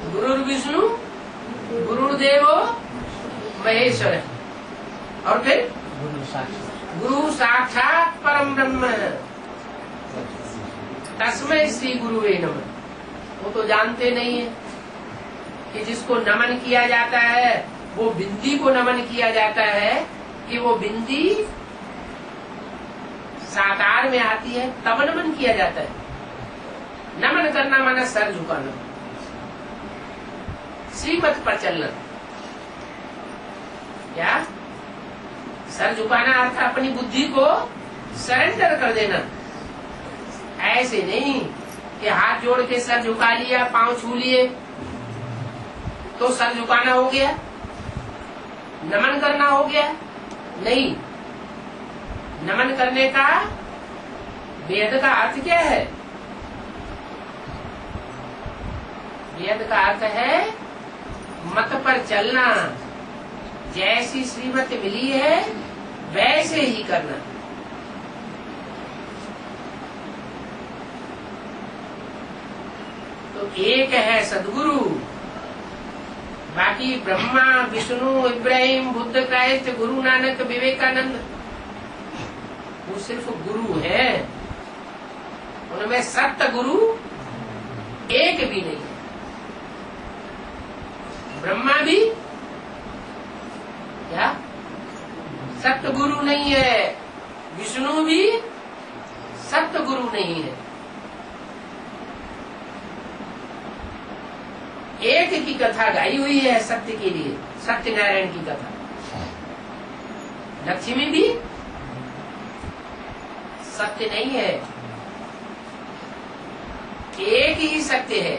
[SPEAKER 1] गुरु विष्णु गुरुदेवो महेश्वर, और फिर गुरु साक्षात परम ब्रह्म तस्मै श्री गुरुवे नमः। वो तो जानते नहीं है कि जिसको नमन किया जाता है वो बिंदी को नमन किया जाता है कि वो बिंदी साकार में आती है तब नमन किया जाता है। नमन करना माना सर झुकाना, श्रीमत पर चलना। क्या सर झुकाना अर्थ अपनी बुद्धि को सरेंडर कर देना। ऐसे नहीं कि हाथ जोड़ के सर झुका लिया, पांव छू लिए तो सर झुकाना हो गया, नमन करना हो गया। नहीं, नमन करने का वेद का अर्थ क्या है? वेद का अर्थ है मत पर चलना। जैसी श्रीमत मिली है वैसे ही करना। तो एक है सदगुरु, बाकी ब्रह्मा, विष्णु, इब्राहिम, बुद्ध, क्राइस्ट, गुरु नानक, विवेकानंद, वो सिर्फ गुरु है। उनमें सत्य गुरु एक भी नहीं है। ब्रह्मा भी क्या सत्य गुरु नहीं है, विष्णु भी सत्य गुरु नहीं है। एक की कथा गाई हुई है सत्य के लिए, सत्यनारायण की कथा। लक्ष्मी भी सत्य नहीं है, एक ही सत्य है।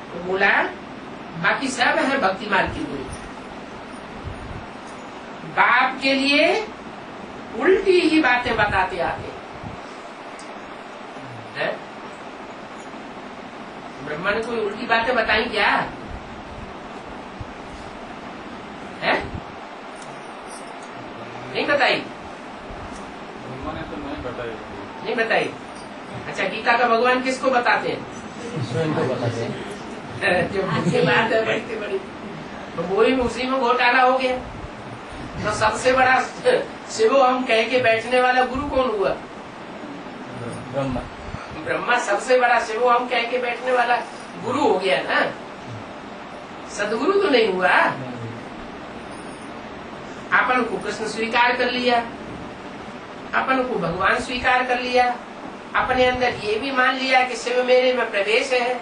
[SPEAKER 1] तो बोला बाकी सब है भक्ति मार्ग के लिए। बाप के लिए उल्टी ही बातें बताते आते हैं। ब्रह्मा ने कोई उल्टी बातें बताई क्या है? नहीं बताई।
[SPEAKER 2] ब्रह्मा ने तो नहीं बताई।
[SPEAKER 1] नहीं बताई। अच्छा, गीता का भगवान किसको बताते हैं?
[SPEAKER 3] स्वयं को बताते हैं।
[SPEAKER 1] जो मुझे बात है बड़ी बड़ी, तो वही उसी में घोटाला हो गया। तो सबसे बड़ा शिवो हम कह के बैठने वाला गुरु कौन हुआ?
[SPEAKER 3] ब्रह्मा।
[SPEAKER 1] ब्रह्मा सबसे बड़ा शिवो हम कह के बैठने वाला गुरु हो गया ना, सदगुरु तो नहीं हुआ। अपन को कृष्ण स्वीकार कर लिया, अपन को भगवान स्वीकार कर लिया, अपने अंदर ये भी मान लिया कि शिव मेरे में प्रवेश है,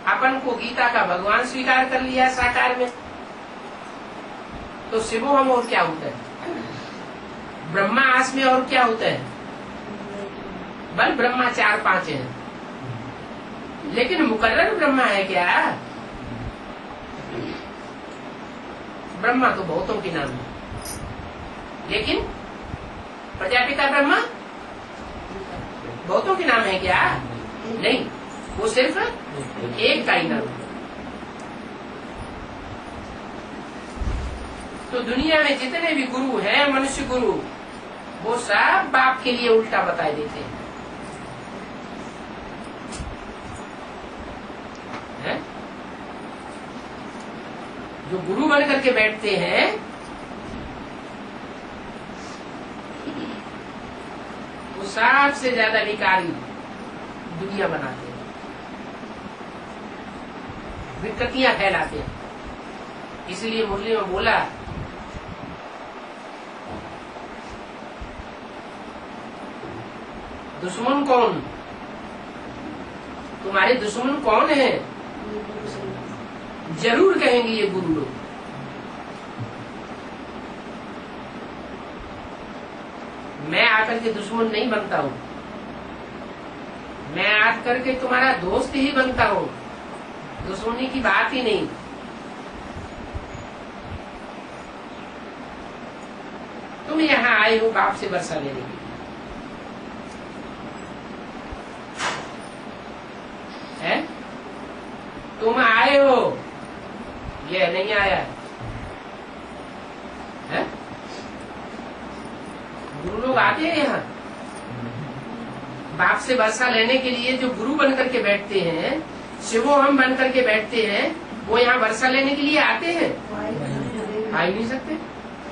[SPEAKER 1] अपन को गीता का भगवान स्वीकार कर लिया साकार में। तो शिवो हम और क्या होता है? ब्रह्मा आस में और क्या होता है? बल ब्रह्मा 4-5 है, लेकिन मुकर्रर ब्रह्मा है क्या? ब्रह्मा तो बहुतों के नाम है, लेकिन प्रजापिता ब्रह्मा बहुतों के नाम है क्या? नहीं, वो सिर्फ एक का ही नाम है। तो दुनिया में जितने भी गुरु हैं, मनुष्य गुरु, वो सब बाप के लिए उल्टा बताए देते हैं। जो गुरु बन करके बैठते हैं, वो सबसे ज्यादा विकारी दुनिया बनाते हैं, विकृतियां फैलाते हैं। इसलिए मुरली में बोला, दुश्मन कौन? तुम्हारे दुश्मन कौन है? जरूर कहेंगे ये गुरु लोग। मैं आकर के दुश्मन नहीं बनता हूँ, मैं आकर के तुम्हारा दोस्त ही बनता हूँ, दुश्मनी की बात ही नहीं। तुम यहाँ आए हो बाप से वर्षा लेने के लिए, है? तुम आए हो, ये नहीं आया है? गुरु लोग आते हैं यहाँ बाप से वर्षा लेने के लिए। जो गुरु बन करके बैठते हैं, शिवो हम बन करके बैठते हैं, वो यहाँ वर्षा लेने के लिए आते हैं? आ ही नहीं सकते।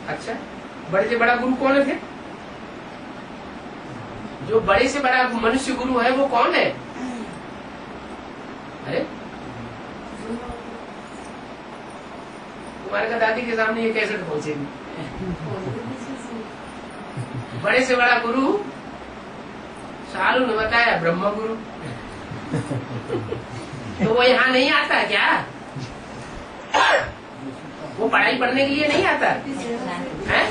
[SPEAKER 1] अच्छा, बड़े से बड़ा गुरु कौन है फिर? जो बड़े से बड़ा मनुष्य गुरु है वो कौन है? अरे तुम्हारे दादी के सामने ये कैसे पहुंचेगी? बड़े से बड़ा गुरु सालू ने बताया ब्रह्म गुरु, तो वो यहाँ नहीं आता क्या? वो पढ़ाई पढ़ने के लिए नहीं आता है?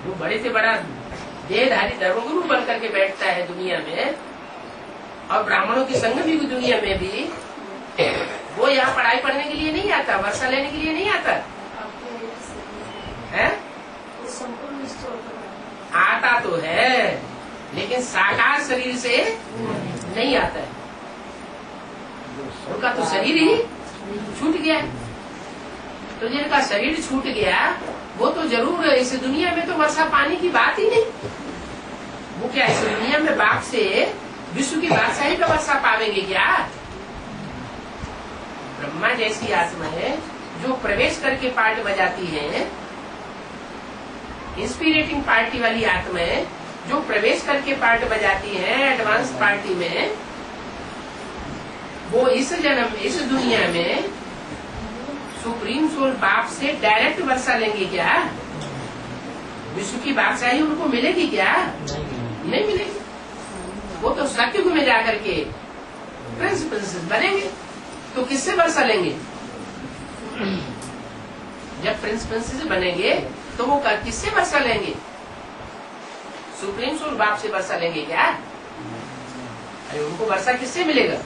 [SPEAKER 1] वो बड़े से बड़ा देहधारी धर्मगुरु बन करके बैठता है दुनिया में, और ब्राह्मणों की संग भी दुनिया में भी, वो यहाँ पढ़ाई पढ़ने के लिए नहीं आता, वर्षा लेने के लिए नहीं आता है? आता तो है, लेकिन साकार शरीर से नहीं आता है। उनका तो शरीर ही छूट गया। तो जिनका शरीर छूट गया, वो तो जरूर इस दुनिया में तो वर्षा पानी की बात ही नहीं। वो क्या इस दुनिया में बाप से विश्व की बादशाही का वर्षा पावेंगे क्या? ब्रह्मा जैसी आत्मा है जो प्रवेश करके पार्ट बजाती है, इंस्पिरेटिंग पार्टी वाली आत्मा है जो प्रवेश करके पार्ट बजाती है एडवांस पार्टी में, वो इस जन्म इस दुनिया में सुप्रीम सोल बाप से डायरेक्ट वर्षा लेंगे क्या? विश्व की बादशाही उनको मिलेगी क्या? नहीं मिलेगी। वो तो सत्युग में जाकर के प्रिंस प्रिंसेस बनेंगे। तो किससे वर्षा लेंगे? जब प्रिंस प्रिंसेस बनेंगे तो वो किससे वर्षा लेंगे? सुप्रीम सोल बाप से वर्षा लेंगे क्या? अरे उनको वर्षा किससे मिलेगा?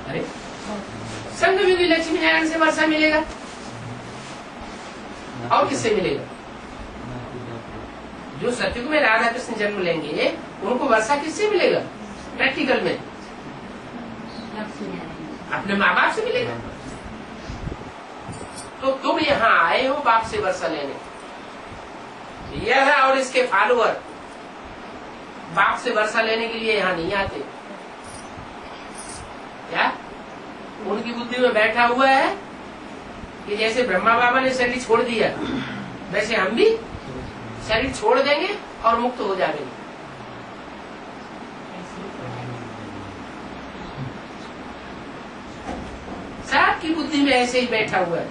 [SPEAKER 1] अरे संगमयुगी लक्ष्मी नारायण से वर्षा मिलेगा। और किससे मिलेगा? जो सत्युग में राधा कृष्ण जन्म लेंगे उनको वर्षा किससे मिलेगा? प्रैक्टिकल में अपने माँ बाप से मिलेगा। तो तुम यहाँ आए हो बाप से वर्षा लेने, यह और इसके फॉलोअर बाप से वर्षा लेने के लिए यहाँ नहीं आते। क्या उनकी बुद्धि में बैठा हुआ है कि जैसे ब्रह्मा बाबा ने शरीर छोड़ दिया वैसे हम भी शरीर छोड़ देंगे और मुक्त हो जाएंगे। सबकी बुद्धि में ऐसे ही बैठा हुआ है।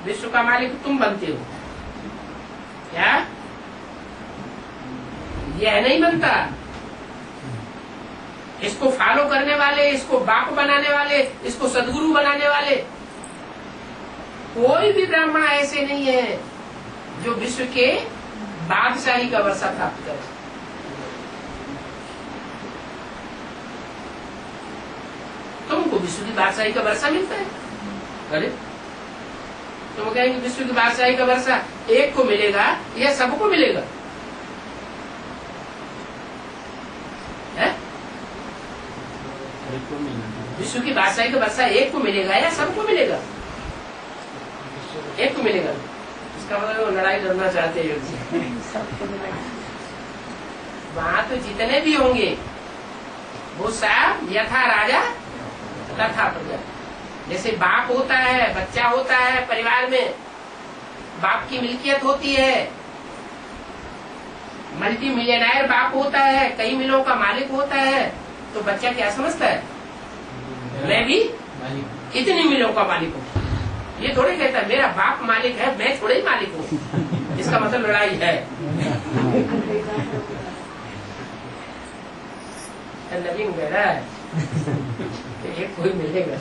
[SPEAKER 1] विश्व का मालिक तुम बनते हो क्या? यह नहीं बनता। इसको फॉलो करने वाले, इसको बाप बनाने वाले, इसको सदगुरु बनाने वाले कोई भी ब्राह्मण ऐसे नहीं है जो विश्व के बादशाही का वर्षा प्राप्त करे। तुमको विश्व की बादशाही का वर्षा मिलता है? अरे तुम कहेंगे विश्व की बादशाही का वर्षा एक को मिलेगा या सबको मिलेगा? विश्व की बादशाही का वर्षा एक को मिलेगा या सबको मिलेगा? एक को मिलेगा। इसका मतलब वो लड़ाई लड़ना चाहते हैं। वहां तो जितने भी होंगे वो सब यथा राजा तथा प्रजा। जैसे बाप होता है, बच्चा होता है, परिवार में बाप की मिल्कियत होती है, मल्टी मिलियनर बाप होता है, कई मिलों का मालिक होता है, तो बच्चा क्या समझता है? मैं भी इतनी मिलों का मालिक हूँ। ये थोड़े कहता है मेरा बाप मालिक है, मैं थोड़े ही मालिक हूँ। इसका मतलब लड़ाई है। नवीन कह रहा है एक कोई मिलेगा,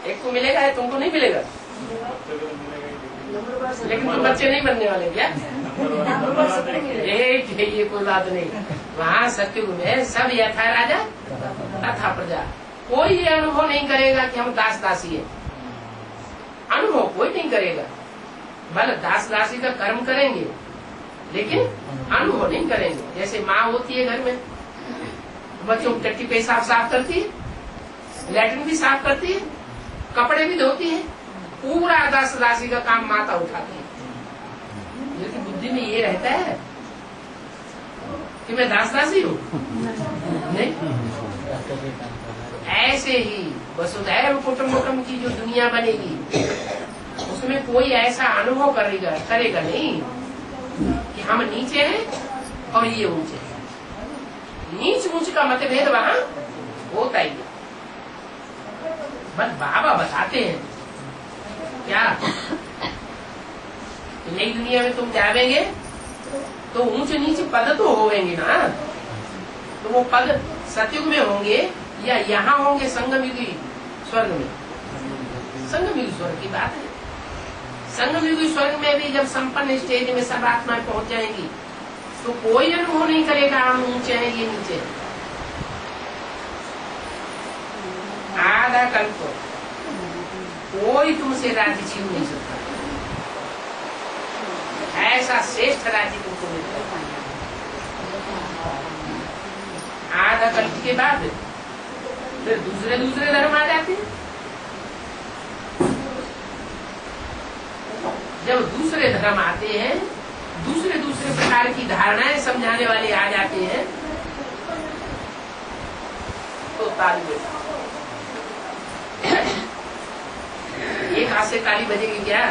[SPEAKER 1] एक को मिलेगा है, तुमको नहीं मिलेगा। लेकिन तुम बच्चे नहीं बनने वाले क्या? ये कोई बात नहीं। वहाँ सत्युग में सब यथा राजा तथा प्रजा। कोई ये अनुभव नहीं करेगा कि हम दास दासी है। अनुभव कोई नहीं करेगा। भले दास दासी का कर्म करेंगे लेकिन अनुभव नहीं करेंगे। जैसे माँ होती है घर में, बच्चों को टट्टी पेशाब साफ करती है, लैट्रिन भी साफ करती है, कपड़े भी धोती है, पूरा दास दासी का काम माता उठाती है। लेकिन बुद्धि में ये रहता है कि मैं दास दासी हूँ? नहीं। ऐसे ही वसुधैव कुटुम्बकम की जो दुनिया बनेगी उसमें कोई ऐसा अनुभव करेगा नहीं कि हम नीचे हैं और ये ऊंचे हैं। नीच ऊंच का मतभेद वहाँ होता ही है। बस बाबा बताते हैं क्या नई दुनिया में तुम जावेंगे तो ऊंचे नीचे पद तो होंगे ना। तो वो पद सतयुग में होंगे या यहाँ होंगे संगमयुगी स्वर्ग में? संगमयुगी स्वर्ग की बात है। संगमयुगी स्वर्ग में भी जब संपन्न स्टेज में सब आत्माएं पहुंच जाएंगी तो कोई अनुभव नहीं करेगा हम ऊंचे हैं ये नीचे हैं। आधा कल्प कोई तुमसे राज्य छीन नहीं सकता। ऐसा श्रेष्ठ राज्य तुमको मिलता है। आधा कल्प के बाद फिर दूसरे दूसरे धर्म आ जाते हैं। जब दूसरे धर्म आते हैं, दूसरे दूसरे प्रकार की धारणाएं समझाने वाले आ जाते हैं, ताली बजे। एक हाथ से ताली बजेगी क्या?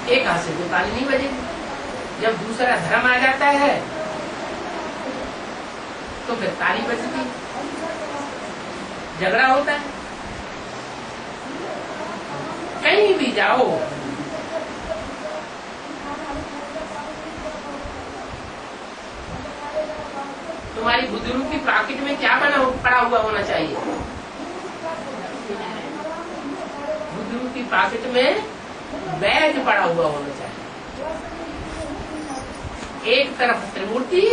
[SPEAKER 1] एक हाथ से तो ताली नहीं बजेगी। जब दूसरा धर्म आ जाता है तो फिर ताली बजती है, झगड़ा होता है। कहीं भी जाओ तुम्हारी बुजुर्ग की पॉकेट में क्या पड़ा हुआ होना चाहिए? बुजुर्ग की पॉकेट में बैग पड़ा हुआ होना चाहिए। एक तरफ त्रिमूर्ति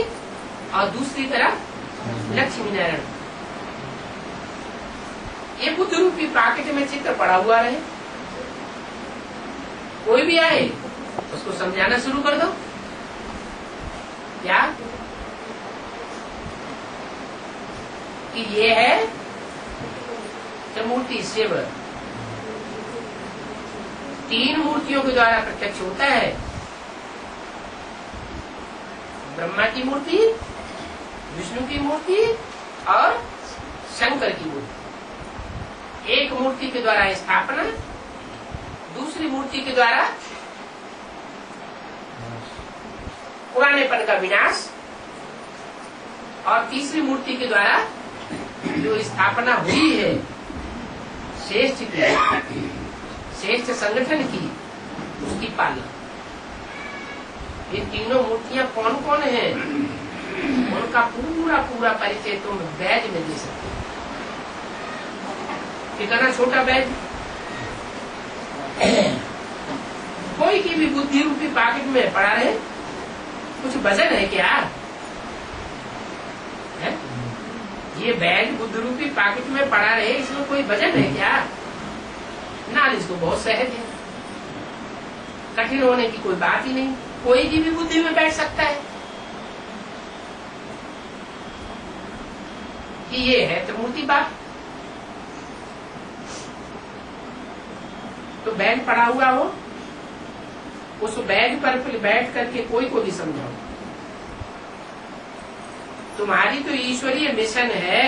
[SPEAKER 1] और दूसरी तरफ लक्ष्मी नारायण। ये बुजुर्ग की पॉकेट में चित्र पड़ा हुआ रहे। कोई भी आए उसको समझाना शुरू कर दो। क्या कि ये है त्रिमूर्ति शिव। 3 मूर्तियों के द्वारा प्रत्यक्ष होता है। ब्रह्मा की मूर्ति, विष्णु की मूर्ति और शंकर की मूर्ति। एक मूर्ति के द्वारा स्थापना, दूसरी मूर्ति के द्वारा पुरानेपन का विनाश और तीसरी मूर्ति के द्वारा जो स्थापना हुई है श्रेष्ठ की, श्रेष्ठ संगठन की, उसकी पालना। ये तीनों मूर्तियां कौन कौन है उनका पूरा पूरा परिचय तुम बैज में दे सकते हो। कितना छोटा बैज। कोई की भी बुद्धि रूपी पॉकेट में पड़ा रहे, कुछ वजन है क्या? है? ये बैग बुद्धि रूपी पॉकेट में पड़ा रहे, इसमें कोई वजन है क्या? नॉलेज तो बहुत सहज है, कठिन होने की कोई बात ही नहीं। कोई की भी बुद्धि में बैठ सकता है कि ये है त्रिमूर्ति बात। तो बैग पड़ा हुआ हो, उस बैग पर बैठ करके कोई को भी समझाओ। तुम्हारी तो ईश्वरीय मिशन है।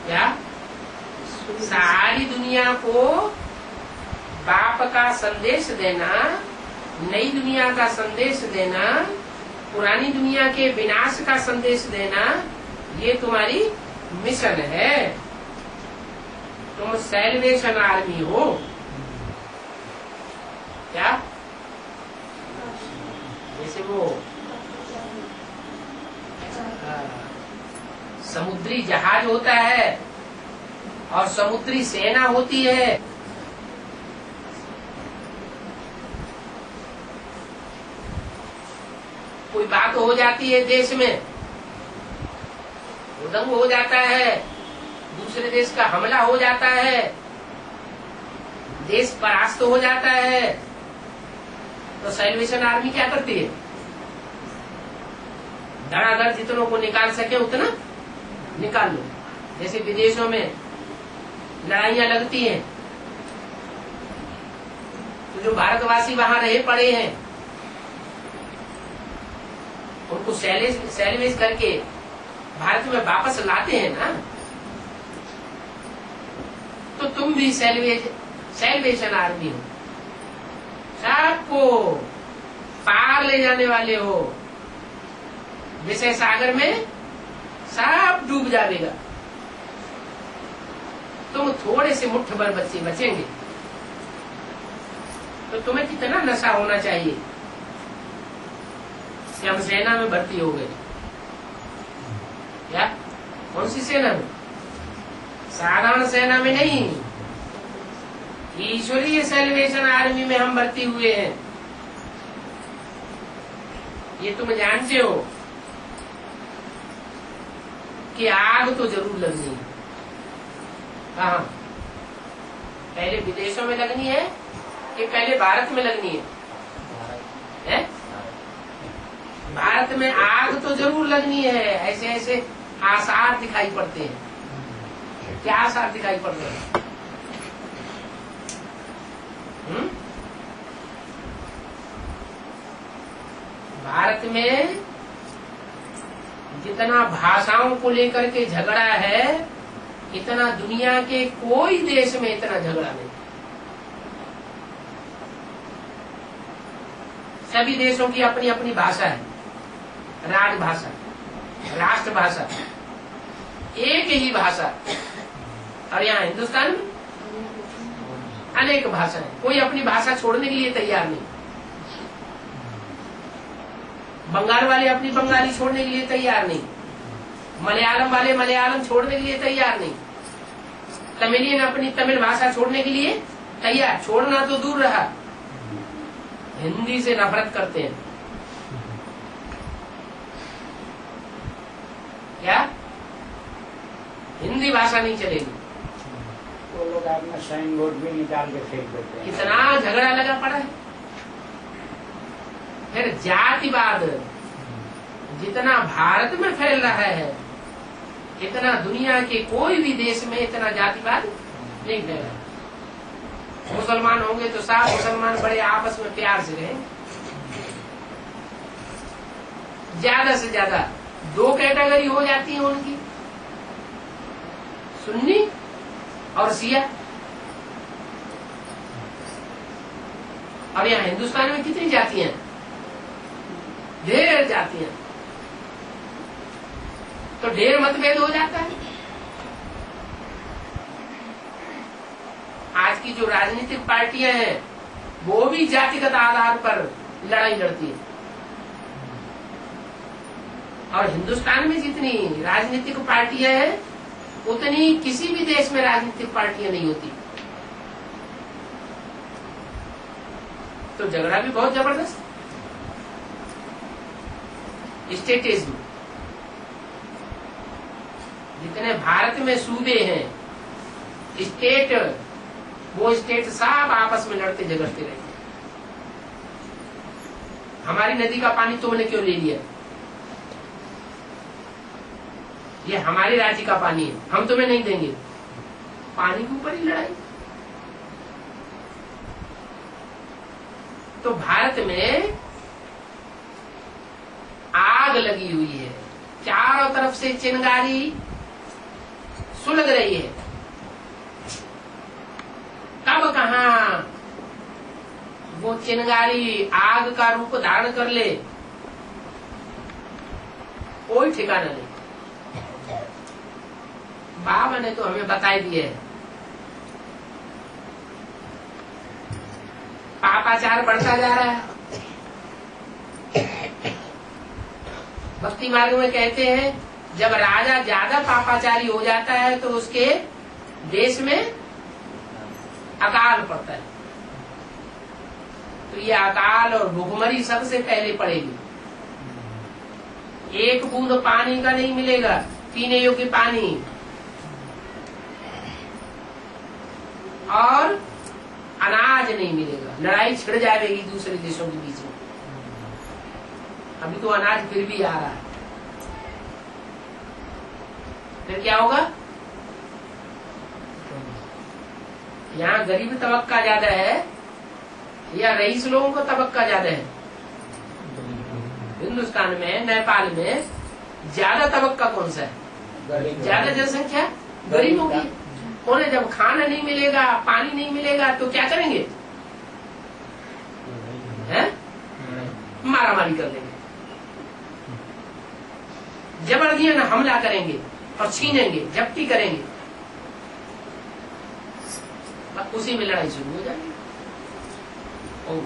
[SPEAKER 1] क्या? सारी दुनिया को बाप का संदेश देना, नई दुनिया का संदेश देना, पुरानी दुनिया के विनाश का संदेश देना, ये तुम्हारी मिशन है। तुम सैल्वेशन आर्मी हो। क्या? जैसे वो समुद्री जहाज होता है और समुद्री सेना होती है। कोई बात हो जाती है देश में, उदंग हो जाता है, दूसरे देश का हमला हो जाता है, देश परास्त हो जाता है, तो सैल्वेशन आर्मी क्या करती है? धड़ाधड़ जितनों को निकाल सके उतना निकाल लो। जैसे विदेशों में लड़ाइयां लगती हैं, तो जो भारतवासी वहां रहे पड़े हैं उनको सैल्वेज करके भारत में वापस लाते हैं ना। तो तुम भी सैल्वेशन आर्मी हो, सबको पार ले जाने वाले हो। विषय सागर में सब डूब जाएगा, तुम थोड़े से मुट्ठ भर बच्चे बचेंगे। तो तुम्हें कितना नशा होना चाहिए कि हम सेना में भर्ती हो गए। क्या? कौन सी सेना में? साधारण सेना में नहीं, ईश्वरीय सैल्वेशन आर्मी में हम भर्ती हुए हैं। ये तुम जानते हो कि आग तो जरूर लगनी है। कहाँ? पहले विदेशों में लगनी है कि पहले भारत में लगनी है? भारत में आग तो जरूर लगनी है। ऐसे ऐसे आसार दिखाई पड़ते हैं। क्या आसार दिखाई पड़ रहे हैं? भारत में जितना भाषाओं को लेकर के झगड़ा है, इतना दुनिया के कोई देश में इतना झगड़ा नहीं। सभी देशों की अपनी अपनी भाषा है, राजभाषा, राष्ट्रभाषा, एक ही भाषा। और यहाँ हिंदुस्तान में अनेक भाषाएं, कोई अपनी भाषा छोड़ने के लिए तैयार नहीं। बंगाल वाले अपनी बंगाली छोड़ने के लिए तैयार नहीं, मलयालम वाले मलयालम छोड़ने के लिए तैयार नहीं, तमिलियन अपनी तमिल भाषा छोड़ने के लिए तैयार। छोड़ना तो दूर रहा, हिंदी से नफरत करते हैं। क्या हिंदी भाषा नहीं चलेगी?
[SPEAKER 4] वो लोग अपना साइन बोर्ड भी निकाल के फेंक देते हैं।
[SPEAKER 1] कितना झगड़ा लगा पड़ा है। फिर जातिवाद जितना भारत में फैल रहा है, इतना दुनिया के कोई भी देश में इतना जातिवाद नहीं फैल रहा। मुसलमान होंगे तो साफ मुसलमान बड़े आपस में प्यार से रहें। ज्यादा से ज्यादा 2 कैटेगरी हो जाती है उनकी, सुन्नी और शिया। और यहाँ हिंदुस्तान में कितनी जातियां? ढेर जातियां। तो ढेर मतभेद हो जाता है। आज की जो राजनीतिक पार्टियां हैं वो भी जातिगत आधार पर लड़ाई लड़ती है। और हिंदुस्तान में जितनी राजनीतिक पार्टियां हैं उतनी किसी भी देश में राजनीतिक पार्टियां नहीं होती। तो झगड़ा भी बहुत जबरदस्त। स्टेटिज्म, जितने भारत में सूबे हैं, स्टेट, वो स्टेट सब आपस में लड़ते झगड़ते रहते। हमारी नदी का पानी तुमने क्यों ले लिया? ये हमारे राज्य का पानी है, हम तुम्हें नहीं देंगे। पानी के ऊपर ही लड़ाई। तो भारत में आग लगी हुई है, चारों तरफ से चिंगारी सुलग रही है। कब कहां वो चिंगारी आग का रूप धारण कर ले, कोई ठिकाना नहीं। बाबा ने तो हमें बताई दिए है। पापाचार बढ़ता जा रहा है। भक्ति मार्ग में कहते हैं जब राजा ज्यादा पापाचारी हो जाता है तो उसके देश में अकाल पड़ता है। तो ये अकाल और भूखमरी सबसे पहले पड़ेगी। एक बूंद पानी का नहीं मिलेगा, पीने योग्य पानी, और अनाज नहीं मिलेगा। लड़ाई छिड़ जाएगी दूसरे देशों के बीच में। अभी तो अनाज फिर भी आ रहा है, फिर क्या होगा? यहाँ गरीब तबक्का ज्यादा है या रईस लोगों को तबक्का ज्यादा है? हिंदुस्तान में, नेपाल में ज्यादा तबक्का कौन सा है? ज्यादा जनसंख्या गरीबों की। उन्हें जब खाना नहीं मिलेगा, पानी नहीं मिलेगा तो क्या करेंगे? मारामारी कर लेंगे, जबरदस्ती हमला करेंगे और छीनेंगे, जब्ती करेंगे। उसी में लड़ाई शुरू हो जाएगी। ओम